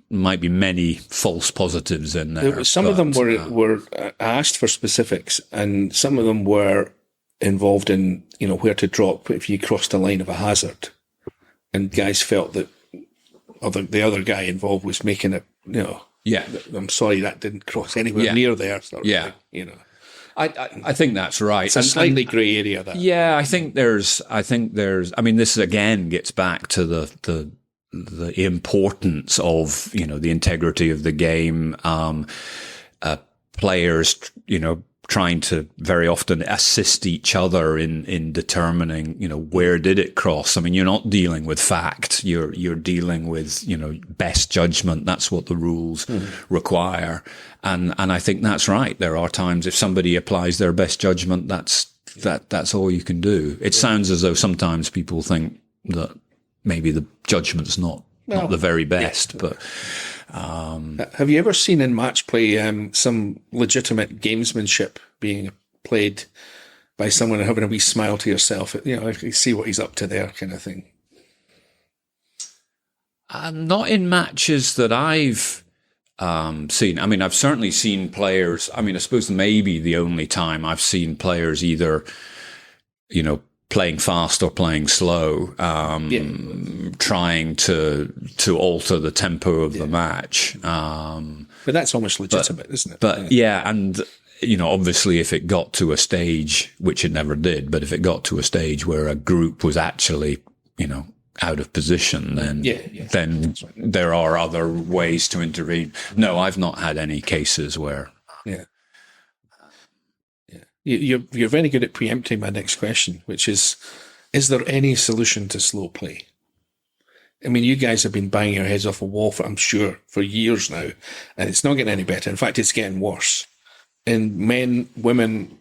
Speaker 4: might be many false positives in there.
Speaker 3: Some of them were asked for specifics, and some of them were involved in, where to drop if you crossed the line of a hazard. And guys felt that the other guy involved was making it, I'm sorry, that didn't cross anywhere near there. Sort of thing,
Speaker 4: I think that's right.
Speaker 3: It's a slightly grey area. That.
Speaker 4: Yeah, I think there's. This again gets back to the importance of the integrity of the game. Players, trying to very often assist each other in determining, where did it cross? You're not dealing with fact. You're dealing with, best judgment. That's what the rules require. And I think that's right. There are times if somebody applies their best judgment, that's all you can do. It sounds as though sometimes people think that maybe the judgment's not the very best, but,
Speaker 3: have you ever seen in match play some legitimate gamesmanship being played by someone and having a wee smile to yourself? You see what he's up to there, kind of thing.
Speaker 4: Not in matches that I've seen. I've certainly seen players. I suppose maybe the only time I've seen players either, playing fast or playing slow, trying to alter the tempo of the match.
Speaker 3: But that's almost legitimate, isn't it?
Speaker 4: But and obviously if it got to a stage, which it never did, but if it got to a stage where a group was actually, out of position, then then there are other ways to intervene. No, I've not had any cases where.
Speaker 3: Yeah. You're very good at preempting my next question, which is there any solution to slow play? I mean, you guys have been banging your heads off a wall I'm sure, for years now, and it's not getting any better. In fact, it's getting worse. And men, women,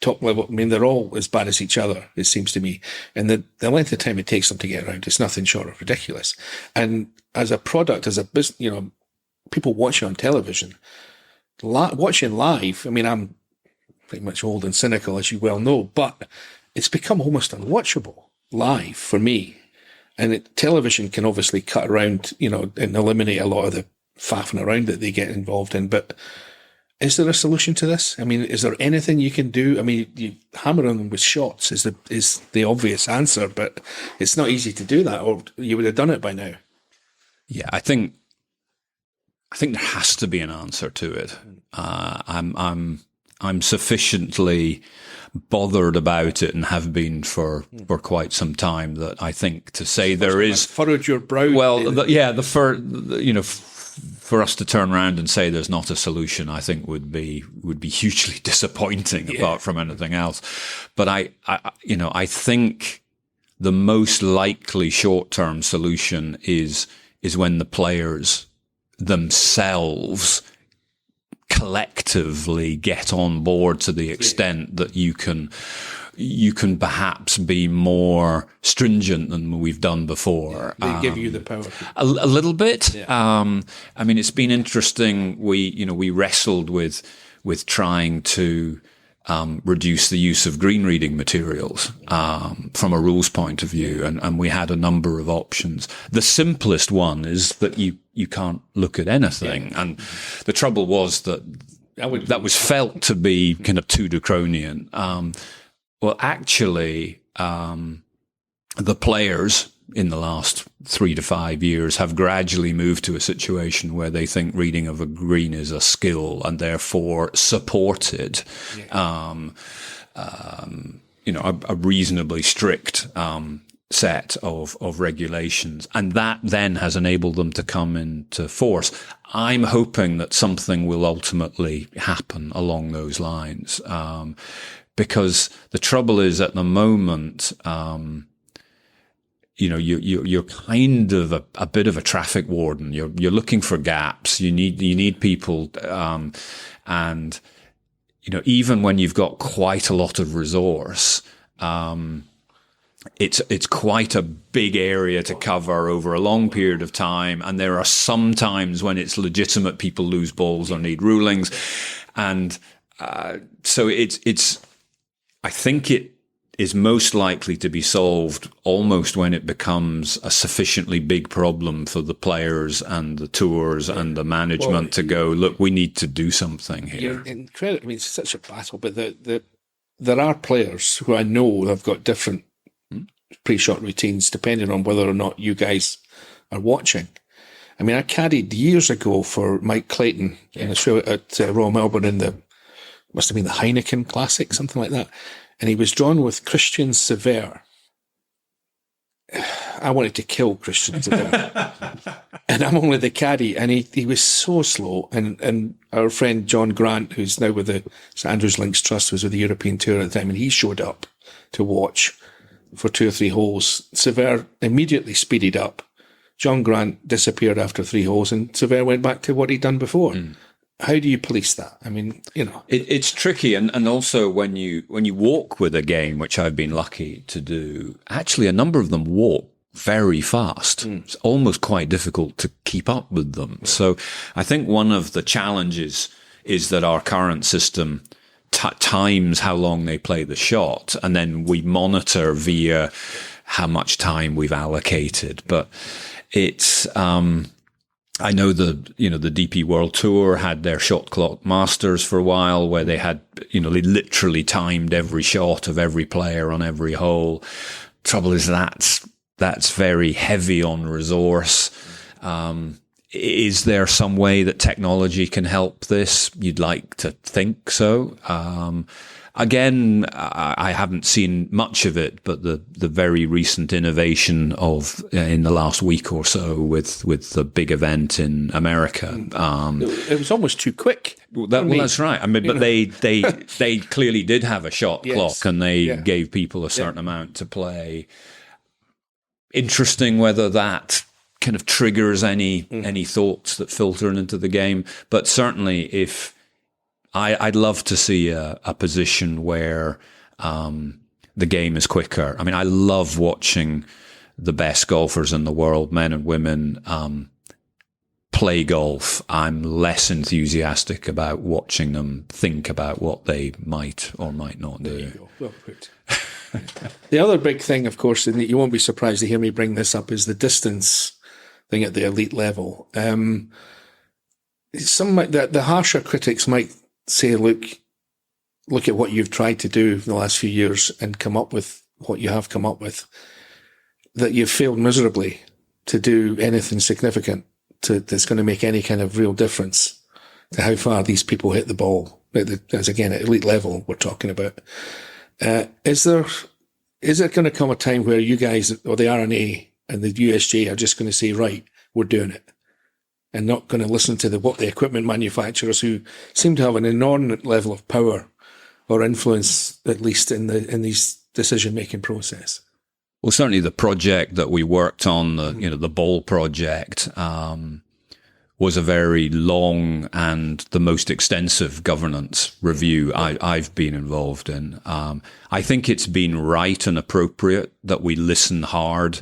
Speaker 3: top level, I mean, they're all as bad as each other, it seems to me. And the length of time it takes them to get around is nothing short of ridiculous. And as a product, as a business, people watching on television, watching live, I mean, I'm pretty much old and cynical, as you well know, but it's become almost unwatchable live for me. And television can obviously cut around, and eliminate a lot of the faffing around that they get involved in. But is there a solution to this? I mean, is there anything you can do? I mean, you hammer on them with shots is the obvious answer, but it's not easy to do that, or you would have done it by now.
Speaker 4: Yeah, I think there has to be an answer to it. I'm sufficiently bothered about it and have been for quite some time that I think to say there is
Speaker 3: furrowed your brow.
Speaker 4: Well, for us to turn around and say there's not a solution, I think would be hugely disappointing apart from anything else. But I think the most likely short-term solution is when the players themselves collectively get on board to the extent that you can perhaps be more stringent than we've done before.
Speaker 3: They give you the power.
Speaker 4: A little bit.
Speaker 3: Yeah.
Speaker 4: I mean, it's been interesting. We wrestled with trying to reduce the use of green reading materials from a rules point of view, and we had a number of options. The simplest one is that you can't look at anything, and the trouble was that was felt to be kind of too draconian. Well, actually, the players in the last 3 to 5 years have gradually moved to a situation where they think reading of a green is a skill and therefore supported, a reasonably strict set of regulations. And that then has enabled them to come into force. I'm hoping that something will ultimately happen along those lines. Because the trouble is at the moment, you're kind of a bit of a traffic warden. You're looking for gaps. You need people, and even when you've got quite a lot of resource, it's quite a big area to cover over a long period of time. And there are some times when it's legitimate people lose balls or need rulings, and so it's. I think it is most likely to be solved almost when it becomes a sufficiently big problem for the players and the tours and the management to go, look, we need to do something here.
Speaker 3: You're incredible. I mean, it's such a battle, but there are players who I know have got different pre-shot routines depending on whether or not you guys are watching. I mean, I caddied years ago for Mike Clayton in a show at Royal Melbourne in must have been the Heineken Classic, something like that. And he was drawn with Christian Sever. I wanted to kill Christian Sever. And I'm only the caddy. And he was so slow. And our friend John Grant, who's now with the St Andrews Links Trust, was with the European Tour at the time. And he showed up to watch for 2 or 3 holes. Sever immediately speeded up. John Grant disappeared after 3 holes. And Sever went back to what he'd done before. How do you police that? I mean,
Speaker 4: it's tricky, and also when you walk with a game, which I've been lucky to do, actually a number of them walk very fast. It's almost quite difficult to keep up with them. So I think one of the challenges is that our current system times how long they play the shot, and then we monitor via how much time we've allocated. But it's I know the DP World Tour had their shot clock masters for a while, where they had, they literally timed every shot of every player on every hole. Trouble is that's very heavy on resource. Is there some way that technology can help this? You'd like to think so. Again, I haven't seen much of it, but the very recent innovation of in the last week or so with the big event in America,
Speaker 3: it was almost too quick.
Speaker 4: That's right. I mean, but they clearly did have a shot clock, and they gave people a certain amount to play. Interesting whether that kind of triggers any thoughts that filter into the game, but certainly if. I'd love to see a position where the game is quicker. I mean, I love watching the best golfers in the world, men and women, play golf. I'm less enthusiastic about watching them think about what they might or might not do.
Speaker 3: There you go. Well put. The other big thing, of course, and you won't be surprised to hear me bring this up, is the distance thing at the elite level. The harsher critics might say, look at what you've tried to do in the last few years and come up with what you have come up with, that you've failed miserably to do anything significant that's going to make any kind of real difference to how far these people hit the ball. As again, at elite level, we're talking about. Is there going to come a time where you guys, or the RNA and the USJ, are just going to say, right, we're doing it, and not going to listen to what the equipment manufacturers, who seem to have an inordinate level of power or influence, at least in these decision-making process?
Speaker 4: Well, certainly the project that we worked on, the ball project, was a very long and the most extensive governance review I've been involved in. I think it's been right and appropriate that we listen hard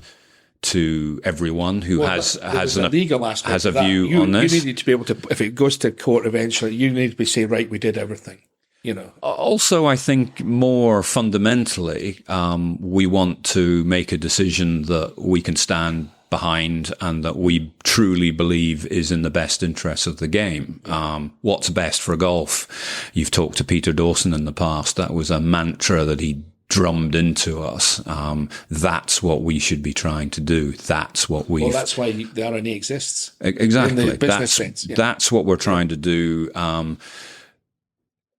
Speaker 4: to everyone who has a legal aspect, has a view on this.
Speaker 3: You need to be able to, if it goes to court eventually, you need to be saying, right, we did everything.
Speaker 4: Also, I think more fundamentally, we want to make a decision that we can stand behind and that we truly believe is in the best interests of the game. What's best for golf? You've talked to Peter Dawson in the past. That was a mantra that he drummed into us. That's what we should be trying to do. That's what we.
Speaker 3: Well, that's why the RNA exists.
Speaker 4: Exactly.
Speaker 3: In the business sense. Yeah.
Speaker 4: That's what we're trying to do.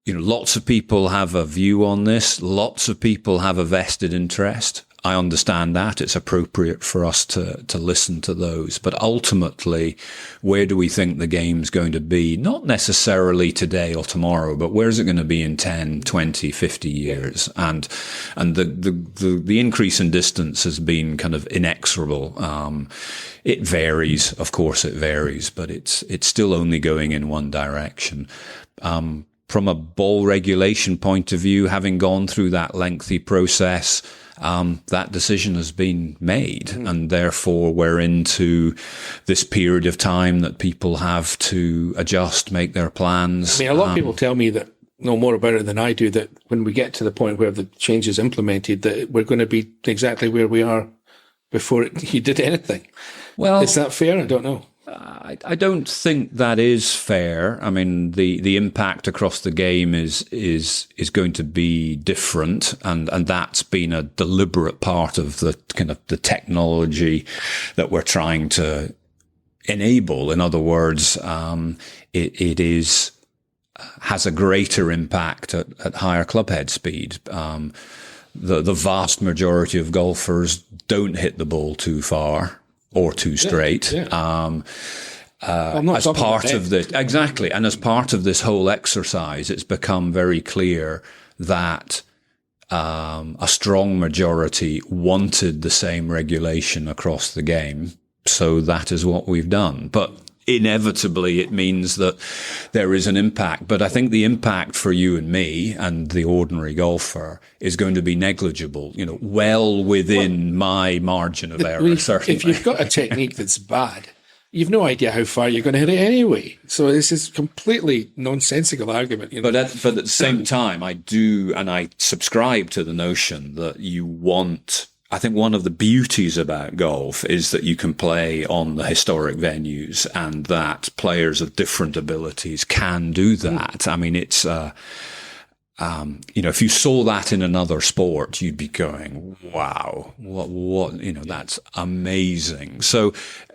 Speaker 4: Lots of people have a view on this. Lots of people have a vested interest. I understand that. It's appropriate for us to listen to those. But ultimately, where do we think the game's going to be? Not necessarily today or tomorrow, but where is it going to be in 10, 20, 50 years? And the increase in distance has been kind of inexorable. It varies. Of course it varies, but it's still only going in one direction. From a ball regulation point of view, having gone through that lengthy process, that decision has been made, and therefore we're into this period of time that people have to adjust, make their plans.
Speaker 3: I mean, a lot of people tell me that know more about it than I do, that when we get to the point where the change is implemented, that we're going to be exactly where we are before you did anything. Well, is that fair? I don't know.
Speaker 4: I don't think that is fair. I mean, the impact across the game is going to be different, and that's been a deliberate part of the kind of the technology that we're trying to enable. In other words, it has a greater impact at higher clubhead speed. The vast majority of golfers don't hit the ball too far or too straight. As part of the exactly, and as part of this whole exercise, it's become very clear that a strong majority wanted the same regulation across the game. So that is what we've done. But inevitably, it means that there is an impact. But I think the impact for you and me and the ordinary golfer is going to be negligible, well within my margin of error, certainly.
Speaker 3: If you've got a technique that's bad, you've no idea how far you're going to hit it anyway. So this is completely nonsensical argument.
Speaker 4: But at the same time, I do, and I subscribe to the notion that you want. I think one of the beauties about golf is that you can play on the historic venues, and that players of different abilities can do that. I mean, it's if you saw that in another sport, you'd be going, wow, what, that's amazing. So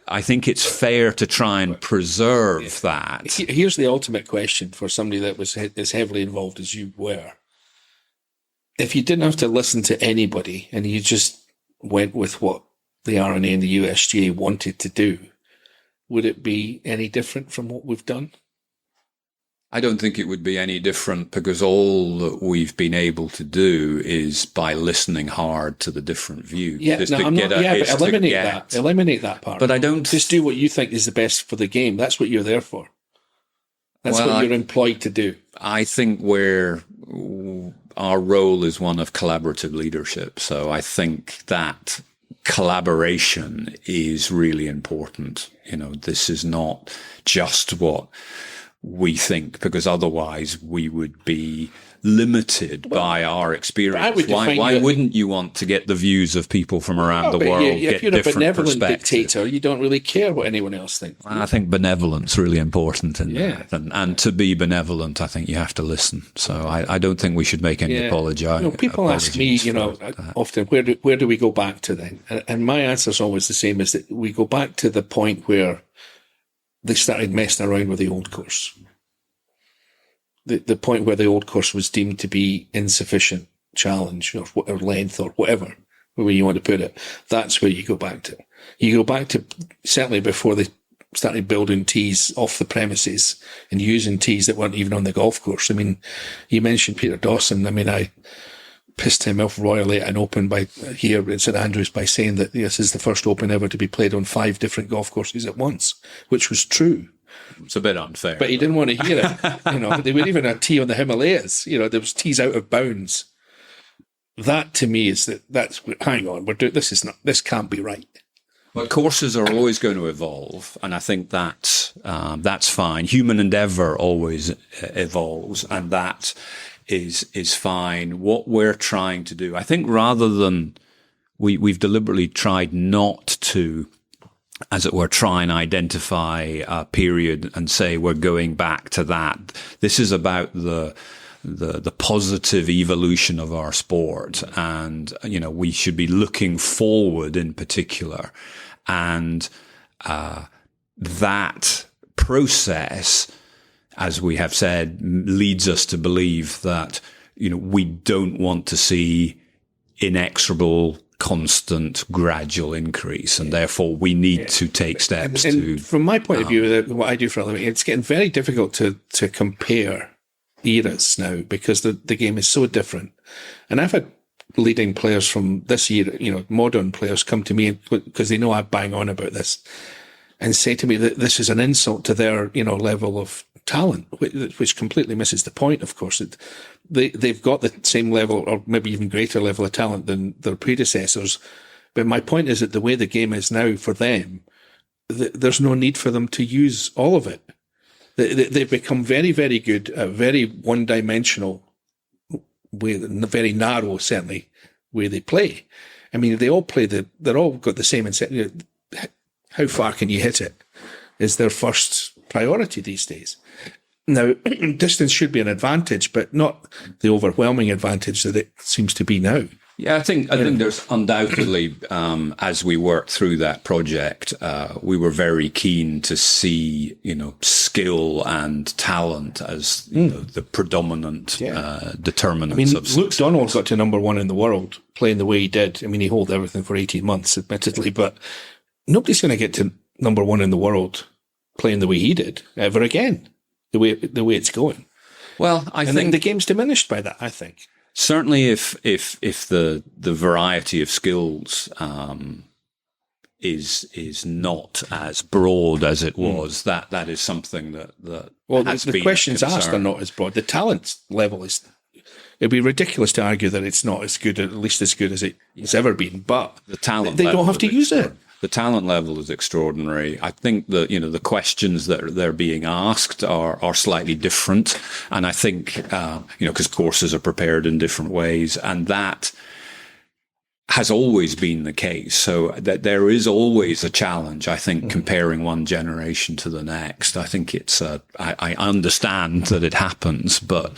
Speaker 4: I think it's fair to try and preserve that.
Speaker 3: Here's the ultimate question for somebody that was as heavily involved as you were. If you didn't have to listen to anybody and you just went with what the RNA and the USGA wanted to do, would it be any different from what we've done?
Speaker 4: I don't think it would be any different, because all that we've been able to do is by listening hard to the different views.
Speaker 3: Yeah, but eliminate that part.
Speaker 4: But I don't
Speaker 3: just do what you think is the best for the game. That's what you're there for. That's what you're employed to do.
Speaker 4: I think our role is one of collaborative leadership. So I think that collaboration is really important. This is not just what we think, because otherwise we would be limited by our experience. Why wouldn't you want to get the views of people from around the world?
Speaker 3: If you're a benevolent dictator, you don't really care what anyone else thinks.
Speaker 4: I think benevolence really important in that. And to be benevolent, I think you have to listen. So I don't think we should make any apology.
Speaker 3: People ask me, often, where do we go back to then? And my answer is always the same, is that we go back to the point where they started messing around with the old course. The point where the old course was deemed to be insufficient challenge or length or whatever, where you want to put it. That's where you go back to. You go back to certainly before they started building tees off the premises and using tees that weren't even on the golf course. I mean, you mentioned Peter Dawson. I mean, I pissed him off royally at an Open here at St Andrews by saying that this is the first Open ever to be played on 5 different golf courses at once, which was true.
Speaker 4: It's a bit unfair.
Speaker 3: But he didn't want to hear it. They were even a tee on the Himalayas. There was tees out of bounds. That to me is hang on, this can't be right.
Speaker 4: Well, courses are always going to evolve, and I think that's fine. Human endeavor always evolves, and that is fine. What we're trying to do, I think, rather than we've deliberately tried not to, as it were, try and identify a period and say we're going back to that. This is about the positive evolution of our sport, and we should be looking forward in particular, and that process, as we have said, leads us to believe that we don't want to see inexorable, constant, gradual increase, and therefore we need to take steps to.
Speaker 3: From my point of view, what I do for a living, it's getting very difficult to compare eras now, because the game is so different. And I've had leading players from this year, modern players, come to me because they know I bang on about this and say to me that this is an insult to their level of talent, which completely misses the point. Of course, they've got the same level or maybe even greater level of talent than their predecessors. But my point is that the way the game is now for them, there's no need for them to use all of it. They've become very, very good at very one-dimensional way, very narrow, certainly, way they play. I mean, they all play they're all got the same incentive. How far can you hit it is their first priority these days. Now, distance should be an advantage, but not the overwhelming advantage that it seems to be now.
Speaker 4: Yeah, I think there's undoubtedly, as we worked through that project, we were very keen to see, skill and talent as the predominant determinants of success.
Speaker 3: Luke Donald got to number 1 in the world playing the way he did. I mean, he held everything for 18 months, admittedly, but nobody's going to get to number 1 in the world playing the way he did ever again. The way it's going.
Speaker 4: Well, I think
Speaker 3: the game's diminished by that, I think.
Speaker 4: Certainly if the variety of skills is not as broad as it was, that is something that has been
Speaker 3: the questions asked are not as broad. The talent level it'd be ridiculous to argue that it's not as good, at least as good as it's ever been, but
Speaker 4: the talent
Speaker 3: they don't have to use it.
Speaker 4: The talent level is extraordinary. I think that, the questions that they're being asked are slightly different. And I think, because courses are prepared in different ways, and that has always been the case. So that there is always a challenge, I think, comparing one generation to the next. I think I understand that it happens, but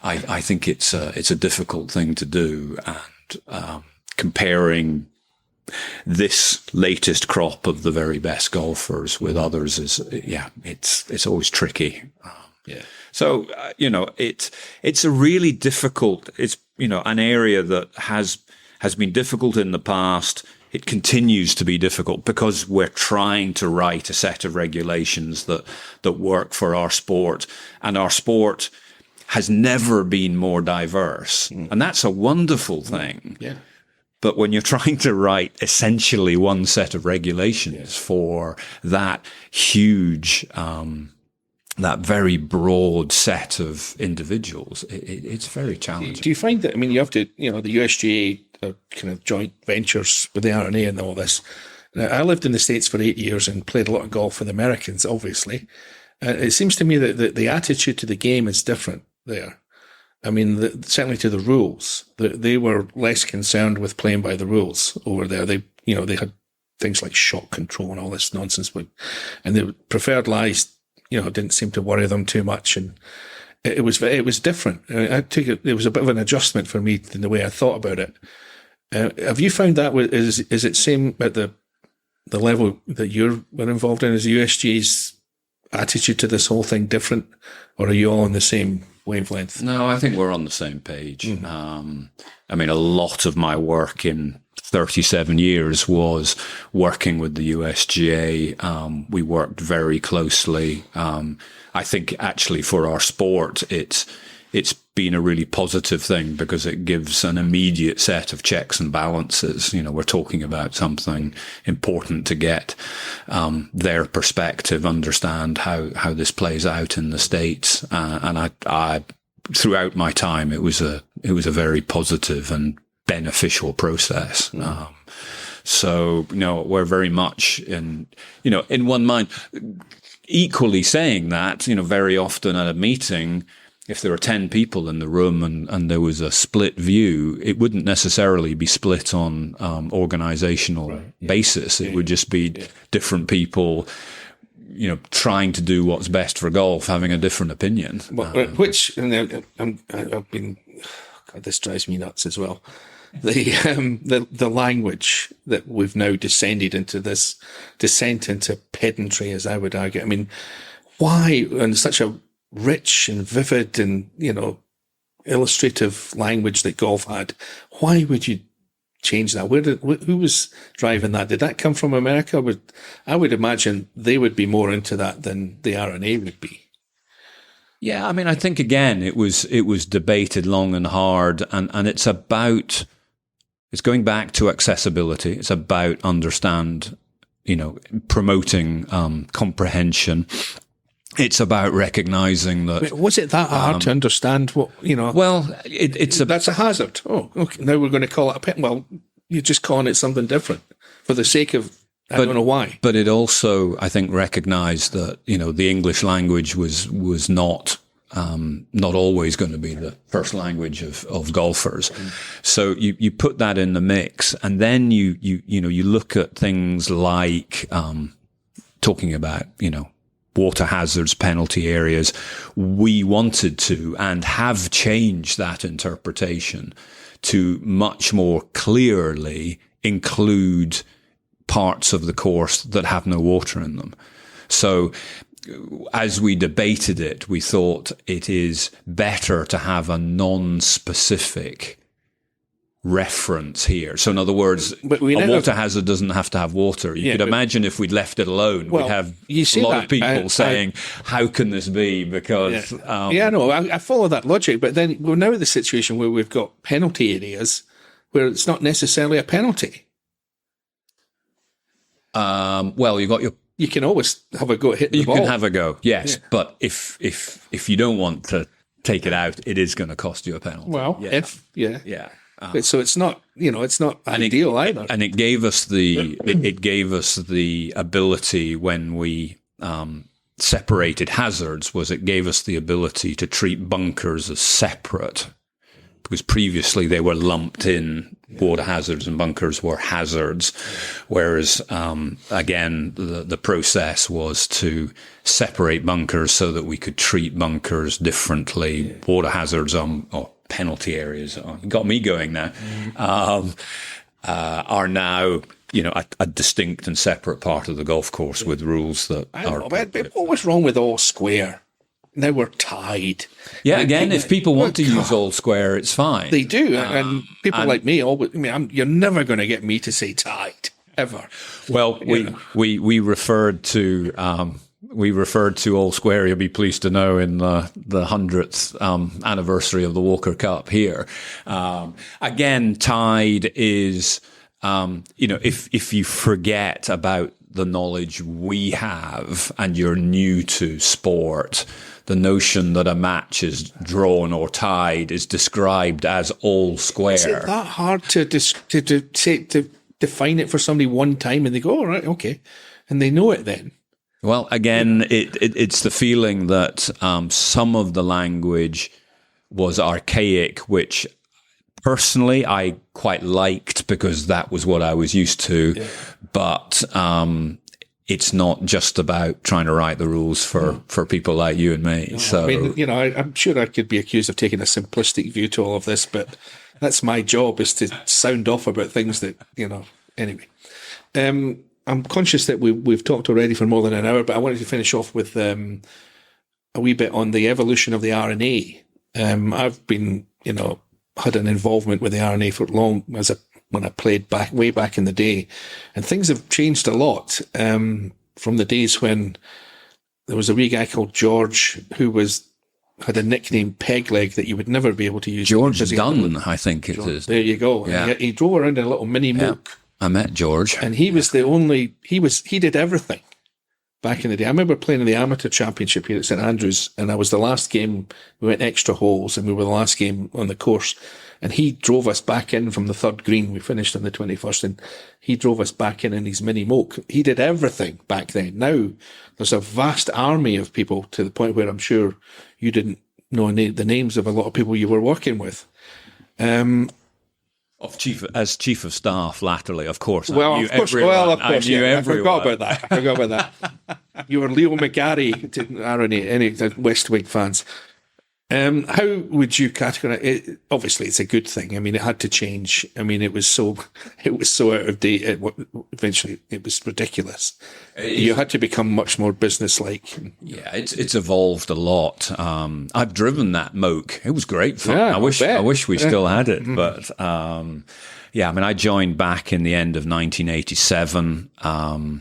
Speaker 4: I think it's a difficult thing to do. And comparing this latest crop of the very best golfers with others it's always tricky. So, it's a really difficult, it's, an area that has been difficult in the past. It continues to be difficult because we're trying to write a set of regulations that work for our sport, and our sport has never been more diverse. And that's a wonderful thing.
Speaker 3: Yeah.
Speaker 4: But when you're trying to write essentially one set of regulations for that huge, that very broad set of individuals, it's very challenging.
Speaker 3: Do you find that, you have to, the USGA are kind of joint ventures with the R&A and all this. Now, I lived in the States for 8 years and played a lot of golf with Americans, obviously. It seems to me that the attitude to the game is different there. Certainly to the rules, they were less concerned with playing by the rules over there. They had things like shot control and all this nonsense, and the preferred lies, didn't seem to worry them too much. And it was different. I think it was a bit of an adjustment for me in the way I thought about it. Have you found that is it same at the level that you were involved in? Is the USGA's attitude to this whole thing different, or are you all on the same wavelength?
Speaker 4: No, I think we're on the same page. Mm-hmm. A lot of my work in 37 years was working with the USGA. We worked very closely. I think actually for our sport, it's been a really positive thing because it gives an immediate set of checks and balances. We're talking about something important to get their perspective, understand how this plays out in the States. And I throughout my time, it was a very positive and beneficial process. So, we're very much in one mind. Equally saying that, very often at a meeting, if there were 10 people in the room and there was a split view, it wouldn't necessarily be split on organizational basis. It would just be different people, trying to do what's best for golf, having a different opinion. I've been,
Speaker 3: God, this drives me nuts as well. The language that we've now descended into, this descent into pedantry, as I would argue. Why, in such a rich and vivid and, illustrative language that golf had, why would you change that? Who was driving that? Did that come from America? I would imagine they would be more into that than the R&A would be.
Speaker 4: Yeah, I think again it was debated long and hard, and it's going back to accessibility. It's about promoting comprehension. It's about recognizing that.
Speaker 3: Was it that hard to understand what,
Speaker 4: Well,
Speaker 3: that's a hazard. Oh, okay. Now we're going to call it a pet. Well, you're just calling it something different for the sake of, I don't know why.
Speaker 4: But it also, I think, recognized that, the English language was not always going to be the first language of golfers. So you put that in the mix, and then you look at things like, talking about, water hazards, penalty areas. We wanted to and have changed that interpretation to much more clearly include parts of the course that have no water in them. So as we debated it, we thought it is better to have a non-specific reference here. So in other words, a water hazard doesn't have to have water. You could imagine if we'd left it alone, we'd have a lot of people saying, how can this be? Because...
Speaker 3: I follow that logic. But then we're now in the situation where we've got penalty areas where it's not necessarily a penalty. You can always have a go at hitting the ball.
Speaker 4: You can have a go, yes. Yeah. But if you don't want to take it out, it is going to cost you a penalty.
Speaker 3: Well, so it's not, it's not ideal either.
Speaker 4: And it gave us the ability when we separated hazards. It gave us the ability to treat bunkers as separate because previously they were lumped in. Water hazards and bunkers were hazards, whereas again the process was to separate bunkers so that we could treat bunkers differently. Water hazards or penalty areas, you got me going now, are now a distinct and separate part of the golf course with rules that are.
Speaker 3: But what was wrong with all square? Now we're tied.
Speaker 4: Yeah, again, if people want to use all square, it's fine.
Speaker 3: They do, and people like me always. You're never going to get me to say tied ever.
Speaker 4: Well, we referred to all square. You'll be pleased to know in the 100th anniversary of the Walker Cup here. Again, tied is if you forget about the knowledge we have and you're new to sport, the notion that a match is drawn or tied is described as all square.
Speaker 3: Is it that hard to define it for somebody one time and they go, all right, okay, and they know it then?
Speaker 4: Well, again, it's the feeling that some of the language was archaic, which personally I quite liked because that was what I was used to. Yeah. But it's not just about trying to write the rules for people like you and me. No, so
Speaker 3: I'm sure I could be accused of taking a simplistic view to all of this, but that's my job, is to sound off about things that, anyway. I'm conscious that we've talked already for more than an hour, but I wanted to finish off with a wee bit on the evolution of the R&A. I've been, had an involvement with the R&A for long when I played way back in the day, and things have changed a lot from the days when there was a wee guy called George who had a nickname Peg Leg that you would never be able to use.
Speaker 4: George Dunn, I think it is.
Speaker 3: There you go.
Speaker 4: Yeah.
Speaker 3: He drove around in a little mini moke.
Speaker 4: I met George,
Speaker 3: and he was he did everything back in the day. I remember playing in the amateur championship here at St Andrews, and I was the last game. We went extra holes, and we were the last game on the course. And he drove us back in from the third green. We finished on the 21st, and he drove us back in his mini moke. He did everything back then. Now there's a vast army of people, to the point where I'm sure you didn't know the names of a lot of people you were working with.
Speaker 4: As chief of staff latterly, of course.
Speaker 3: Well, of course.
Speaker 4: I knew everyone.
Speaker 3: I forgot about that. You were Leo McGarry to any West Wing fans. How would you categorize it? Obviously, it's a good thing. I mean, it had to change. I mean, it was so out of date. Eventually, it was ridiculous. You had to become much more business-like.
Speaker 4: Yeah, it's evolved a lot. I've driven that moke. It was great fun.
Speaker 3: Yeah,
Speaker 4: I wish we still had it, but I mean, I joined back in the end of 1987. I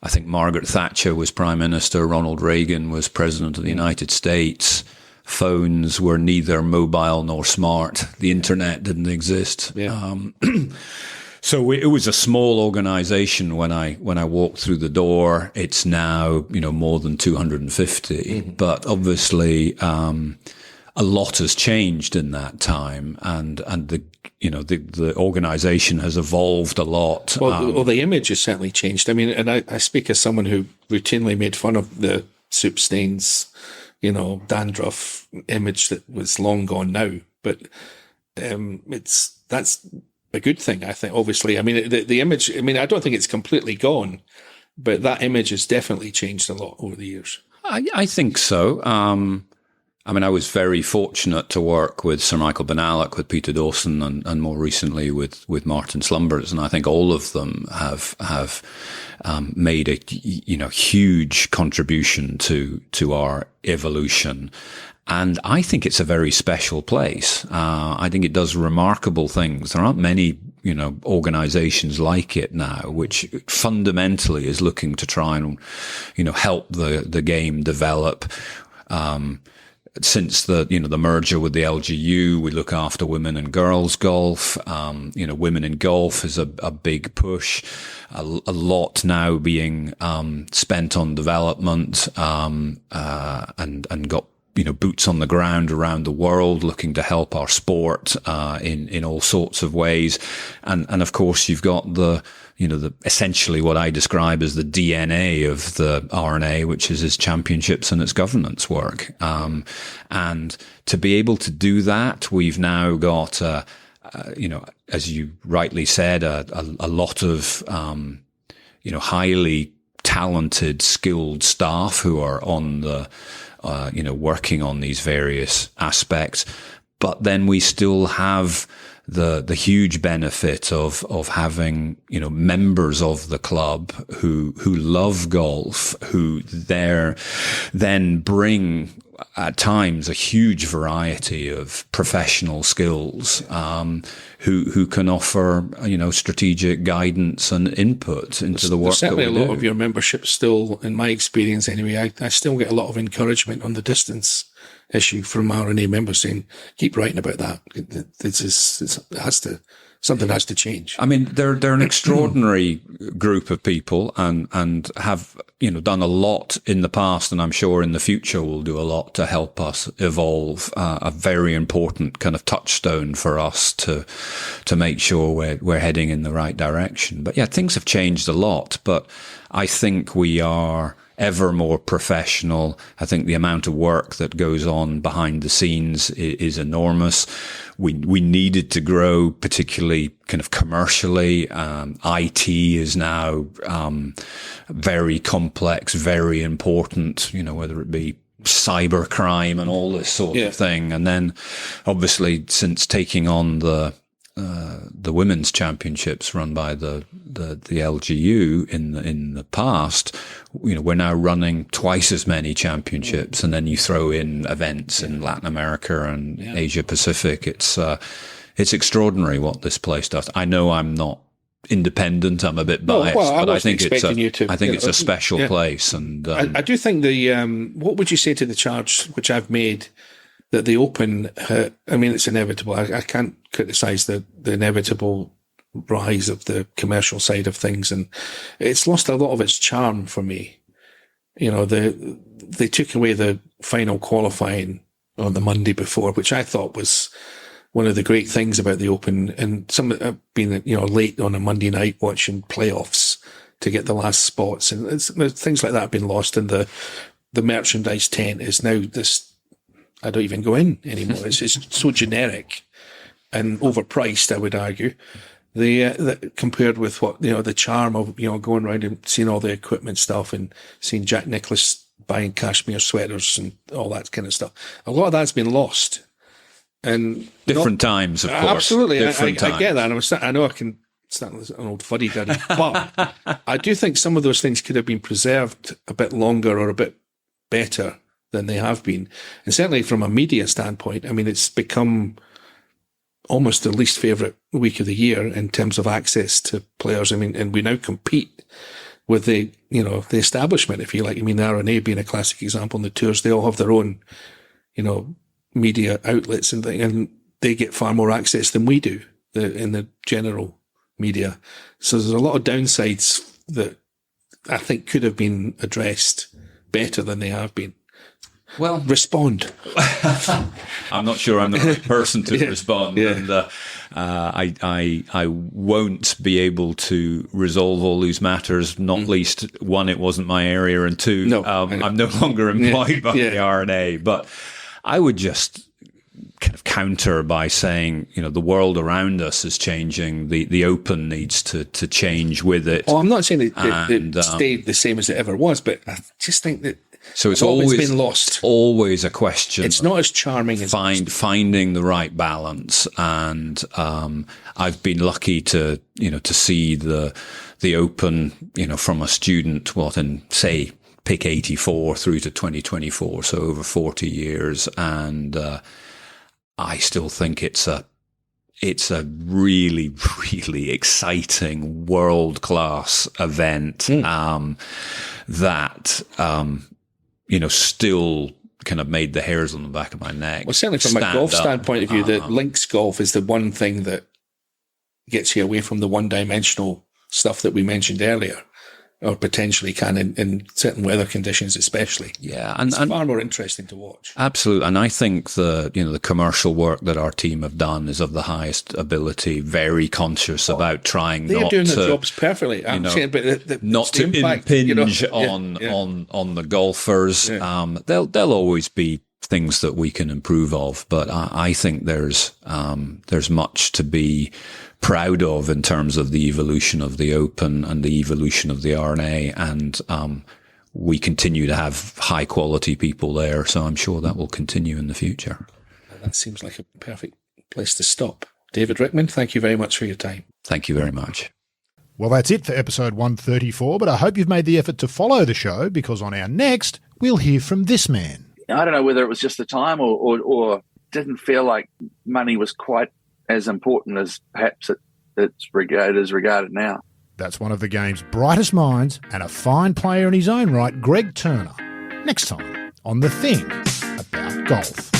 Speaker 4: think Margaret Thatcher was Prime Minister. Ronald Reagan was President of the United States. Phones were neither mobile nor smart. The internet didn't exist.
Speaker 3: Yeah.
Speaker 4: So it was a small organization when I walked through the door. It's now, more than 250. Mm-hmm. But obviously, a lot has changed in that time, and the organization has evolved a lot.
Speaker 3: Well, the image has certainly changed. I mean, and I speak as someone who routinely made fun of the soup stains, dandruff image that was long gone now. But that's a good thing, I think. Obviously, I mean, the image. I mean, I don't think it's completely gone, but that image has definitely changed a lot over the years.
Speaker 4: I think so. I mean, I was very fortunate to work with Sir Michael Benalek, with Peter Dawson, and more recently with Martin Slumbers, and I think all of them have made a huge contribution to our evolution. And I think it's a very special place. I think it does remarkable things. There aren't many, organizations like it now, which fundamentally is looking to try and, help the game develop. Since the merger with the LGU, we look after women and girls golf. Women in golf is a big push. A lot now being spent on development, and got boots on the ground around the world, looking to help our sport in all sorts of ways, and of course you've got the essentially what I describe as the DNA of the RNA, which is its championships and its governance work, and to be able to do that, we've now got as you rightly said, a lot of highly talented, skilled staff who are on the working on these various aspects. But then we still have the huge benefit of having, members of the club who love golf, who then bring at times a huge variety of professional skills, who can offer, strategic guidance and input into the work.
Speaker 3: Certainly
Speaker 4: that
Speaker 3: a lot of your membership still, in my experience anyway, I still get a lot of encouragement on the distance issue from RNA members saying, keep writing about that. Something has to change.
Speaker 4: I mean, they're an extraordinary group of people and have, done a lot in the past, and I'm sure in the future will do a lot to help us evolve, a very important kind of touchstone for us to make sure we're heading in the right direction. But yeah, things have changed a lot, but I think we are ever more professional. I think the amount of work that goes on behind the scenes is enormous. We needed to grow, particularly kind of commercially. IT is now very complex, very important, whether it be cybercrime and all this sort of thing. And then obviously since taking on the women's championships run by the LGU in the past, we're now running twice as many championships, and then you throw in events in Latin America and Asia Pacific. It's extraordinary what this place does. I know I'm not independent. I'm a bit biased, but I think it's a special place. And
Speaker 3: I do think what would you say to the charge which I've made that the Open, it's inevitable. I can't criticise the inevitable rise of the commercial side of things, and it's lost a lot of its charm for me. They took away the final qualifying on the Monday before, which I thought was one of the great things about the Open, and some being late on a Monday night watching playoffs to get the last spots, and things like that have been lost, and the merchandise tent is now this. I don't even go in anymore. It's so generic and overpriced, I would argue. That compared with what, the charm of, going around and seeing all the equipment stuff and seeing Jack Nicklaus buying cashmere sweaters and all that kind of stuff. A lot of that's been lost. And
Speaker 4: different times, of course.
Speaker 3: Absolutely. I get that. I know I can stand as an old fuddy-duddy, but I do think some of those things could have been preserved a bit longer or a bit better than they have been. And certainly from a media standpoint, it's become almost the least favourite week of the year in terms of access to players. And we now compete with the establishment, if you like. The RNA being a classic example, and the tours, they all have their own, media outlets and things, and they get far more access than we do in the general media. So there's a lot of downsides that I think could have been addressed better than they have been.
Speaker 4: Well,
Speaker 3: respond.
Speaker 4: I'm not sure I'm the right person to respond, and I won't be able to resolve all these matters. Not least, one, it wasn't my area, and two, I'm no longer employed by the RNA. But I would just kind of counter by saying, the world around us is changing. The Open needs to change with it.
Speaker 3: Oh, I'm not saying it stayed the same as it ever was, but I just think that.
Speaker 4: So it's always
Speaker 3: been lost.
Speaker 4: Always a question.
Speaker 3: It's not as charming as
Speaker 4: finding the right balance. And I've been lucky to see the Open, from a student, pick 84 through to 2024, so over 40 years, and I still think it's a really, really exciting world-class event that still kind of made the hairs on the back of my neck.
Speaker 3: Well, certainly from a golf standpoint of view, the links golf is the one thing that gets you away from the one-dimensional stuff that we mentioned earlier. or potentially can in certain weather conditions, especially.
Speaker 4: Yeah,
Speaker 3: and far more interesting to watch.
Speaker 4: Absolutely, and I think the commercial work that our team have done is of the highest ability. Very conscious about trying
Speaker 3: they're
Speaker 4: not
Speaker 3: doing
Speaker 4: to,
Speaker 3: their jobs perfectly. I'm saying, but not
Speaker 4: to
Speaker 3: impact,
Speaker 4: impinge on the golfers.
Speaker 3: Yeah.
Speaker 4: There'll always be things that we can improve of, but I think there's much to be proud of in terms of the evolution of the Open and the evolution of the R&A, and we continue to have high quality people there, so I'm sure that will continue in the future.
Speaker 3: That seems like a perfect place to stop. David Rickman, thank you very much for your time.
Speaker 4: Thank you very much.
Speaker 1: Well, that's it for episode 134, but I hope you've made the effort to follow the show, because on our next, we'll hear from this man.
Speaker 5: I don't know whether it was just the time or didn't feel like money was quite as important as perhaps it's regarded now.
Speaker 1: That's one of the game's brightest minds and a fine player in his own right, Greg Turner. Next time on The Thing About Golf.